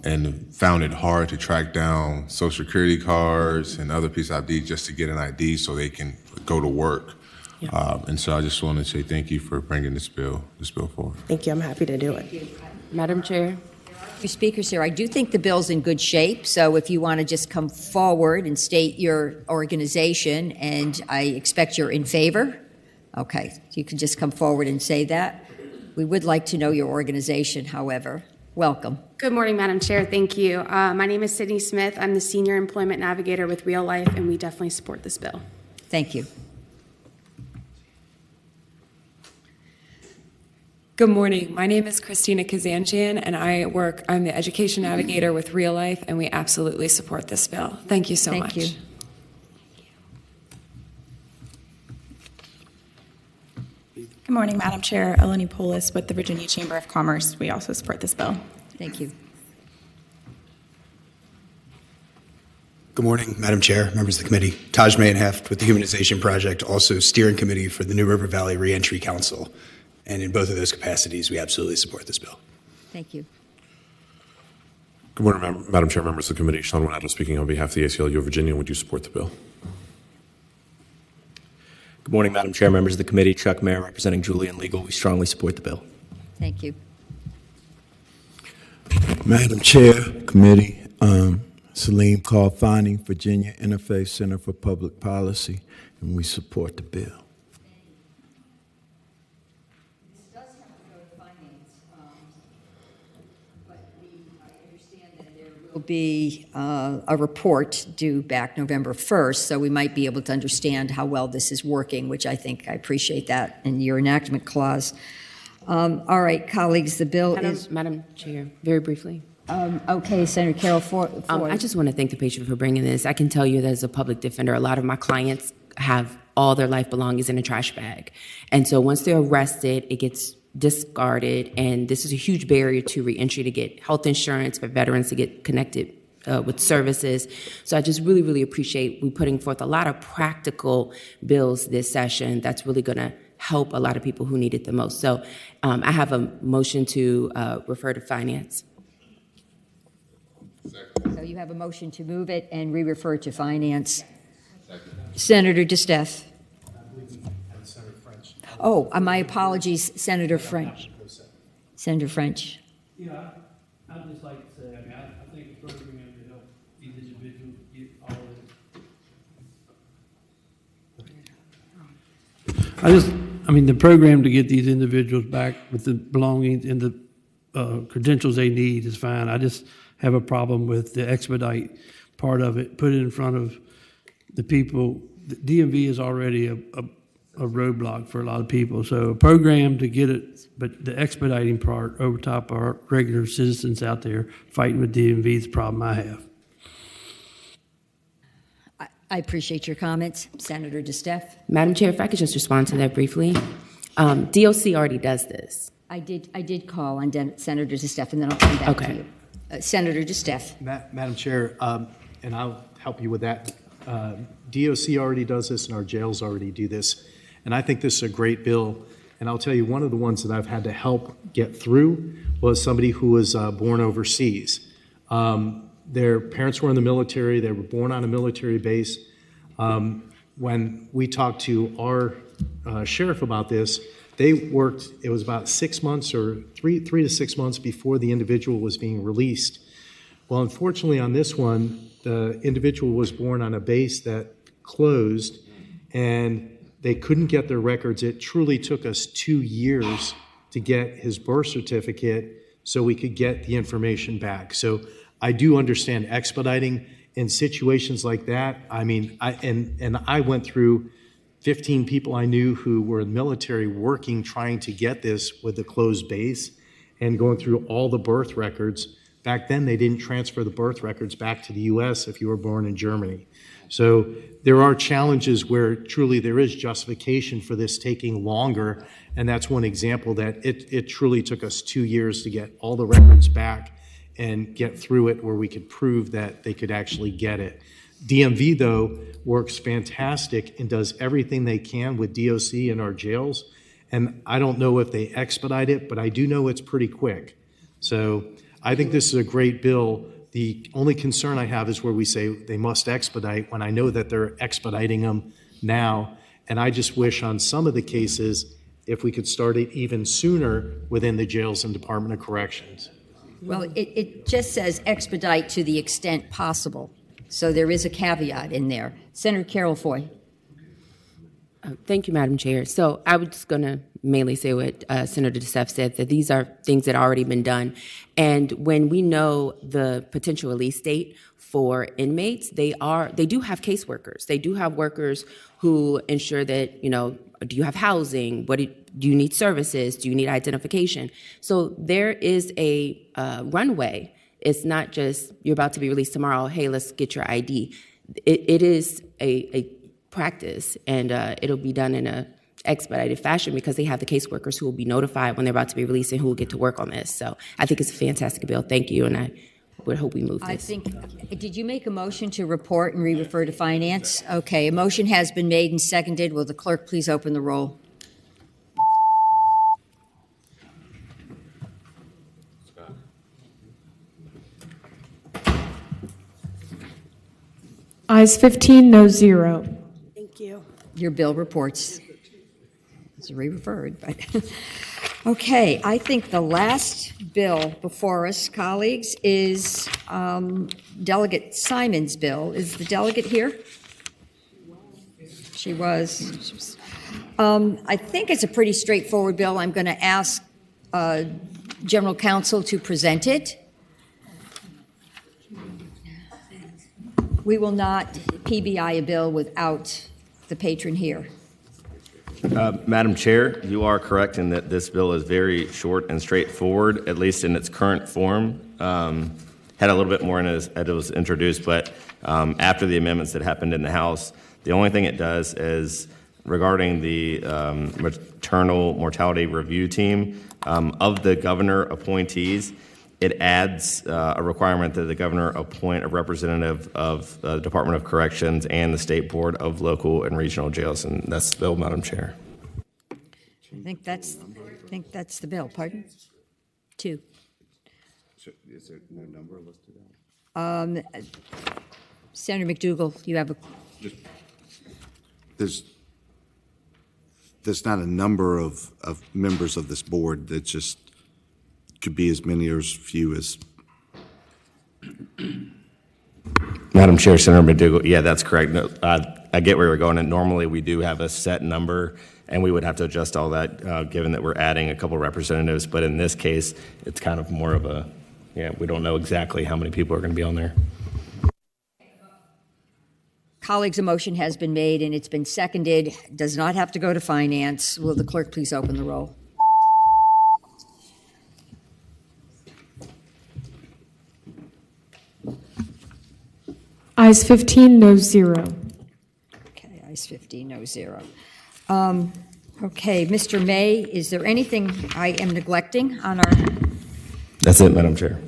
and found it hard to track down Social Security cards and other pieces of ID just to get an ID so they can go to work. Yeah. And so I just want to say thank you for bringing this bill forward. Thank you. I'm happy to do it. Madam Chair. Your speakers here. I do think the bill's in good shape, so if you want to just come forward and state your organization, and I expect you're in favor. Okay, you can just come forward and say that. We would like to know your organization, however. Welcome. Good morning, Madam Chair. Thank you. My name is Sydney Smith. I'm the Senior Employment Navigator with Real Life, and we definitely support this bill. Thank you. Good morning. My name is Christina Kazanjian, and I'm the Education Navigator with Real Life, and we absolutely support this bill. Thank you so much. Thank you. Good morning, Madam Chair. Eleni Polis with the Virginia Chamber of Commerce. We also support this bill. Thank you. Good morning, Madam Chair, members of the committee. Taj Mayenheft with the Humanization Project, also steering committee for the New River Valley Reentry Council. And in both of those capacities, we absolutely support this bill. Thank you. Good morning, Madam Chair, members of the committee. Sean Winato speaking on behalf of the ACLU of Virginia. Would you support the bill? Good morning, Madam Chair, members of the committee. Chuck Mayer representing Julian Legal. We strongly support the bill. Thank you. Madam Chair, committee, Salim Kalfani, Virginia Interfaith Center for Public Policy, and we support the bill. This does have to go to finance, but I understand that there will be a report due back November 1st, so we might be able to understand how well this is working, which I appreciate that in your enactment clause. All right, colleagues, the bill is... Madam Chair, very briefly. Okay, Senator Carol Ford. I just want to thank the patient for bringing this. I can tell you that as a public defender, a lot of my clients have all their life belongings in a trash bag. And so once they're arrested, it gets discarded. And this is a huge barrier to reentry, to get health insurance, for veterans to get connected with services. So I just really, really appreciate we putting forth a lot of practical bills this session that's really going to help a lot of people who need it the most. So I have a motion to refer to finance. So you have a motion to move it and re-refer to finance. Senator DeStef. Oh, my apologies, Senator French. Senator French. Yeah, I'd just like to say, I think it's program to help these individuals get all of it. The program to get these individuals back with the belongings and the credentials they need is fine. I just have a problem with the expedite part of it, put it in front of the people. The DMV is already a roadblock for a lot of people. So a program to get it, but the expediting part over top of our regular citizens out there fighting with DMV is the problem I have. I appreciate your comments. Senator DeStef. Madam Chair, if I could just respond to that briefly. DOC already does this. I did call on Senator DeStef, and then I'll come back to Okay. you. Senator DeStef. Madam Chair, and I'll help you with that. DOC already does this, and our jails already do this. And I think this is a great bill. And I'll tell you, one of the ones that I've had to help get through was somebody who was born overseas. Their parents were in the military. They were born on a military base. When we talked to our sheriff about this, they worked, it was about 6 months or three to 6 months before the individual was being released. Well, unfortunately on this one, the individual was born on a base that closed and they couldn't get their records. It truly took us 2 years to get his birth certificate so we could get the information back. So I do understand expediting in situations like that. I mean, I went through 15 people I knew who were in the military working, trying to get this with the closed base and going through all the birth records. Back then, they didn't transfer the birth records back to the U.S. if you were born in Germany. So there are challenges where truly there is justification for this taking longer, and that's one example that it truly took us 2 years to get all the records back and get through it where we could prove that they could actually get it. DMV, though, works fantastic and does everything they can with DOC in our jails. And I don't know if they expedite it, but I do know it's pretty quick. So I think this is a great bill. The only concern I have is where we say they must expedite when I know that they're expediting them now. And I just wish on some of the cases, if we could start it even sooner within the jails and Department of Corrections. Well, it just says expedite to the extent possible. So there is a caveat in there. Senator Carol Foy. Thank you, Madam Chair. So I was just going to mainly say what Senator DeStef said, that these are things that have already been done. And when we know the potential release date for inmates, they do have caseworkers. They do have workers who ensure that, do you have housing? Do you need services? Do you need identification? So there is a runway. It's not just you're about to be released tomorrow, hey, let's get your ID. It is a practice, and it'll be done in a expedited fashion because they have the caseworkers who will be notified when they're about to be released and who will get to work on this. So I think it's a fantastic bill. Thank you, and I would hope we move this. Did you make a motion to report and re-refer to finance? Okay, a motion has been made and seconded. Will the clerk please open the roll? Ayes 15, no 0. Thank you. Your bill reports. It's re-referred, but okay. I think the last bill before us, colleagues, is Delegate Simon's bill. Is the delegate here? She was. I think it's a pretty straightforward bill. I'm going to ask General Counsel to present it. We will not PBI a bill without the patron here. Madam Chair, you are correct in that this bill is very short and straightforward, at least in its current form. Had a little bit more in it as it was introduced, but after the amendments that happened in the House, the only thing it does is regarding the maternal mortality review team of the governor appointees. It adds a requirement that the governor appoint a representative of the Department of Corrections and the State Board of Local and Regional Jails, and that's the bill, Madam Chair. I think that's the bill. Pardon? 2. So is there no number listed out? Senator McDougall, you have a. There's not a number of members of this board that just could be as many or as few as. Madam Chair, Senator McDougall, yeah, that's correct. No, I get where you're going, and normally we do have a set number, and we would have to adjust all that given that we're adding a couple representatives. But in this case, it's kind of more of a, we don't know exactly how many people are going to be on there. Colleagues, a motion has been made and it's been seconded. Does not have to go to finance. Will the clerk please open the roll? Ayes 15, no 0. Okay, ayes 15, no 0. Okay, Mr. May, is there anything I am neglecting on our, That's it, Madam Chair.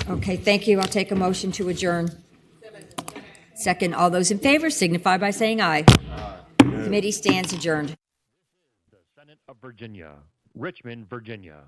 okay, thank you. I'll take a motion to adjourn. Second, all those in favor signify by saying aye. Committee stands adjourned. Senate of Virginia, Richmond, Virginia.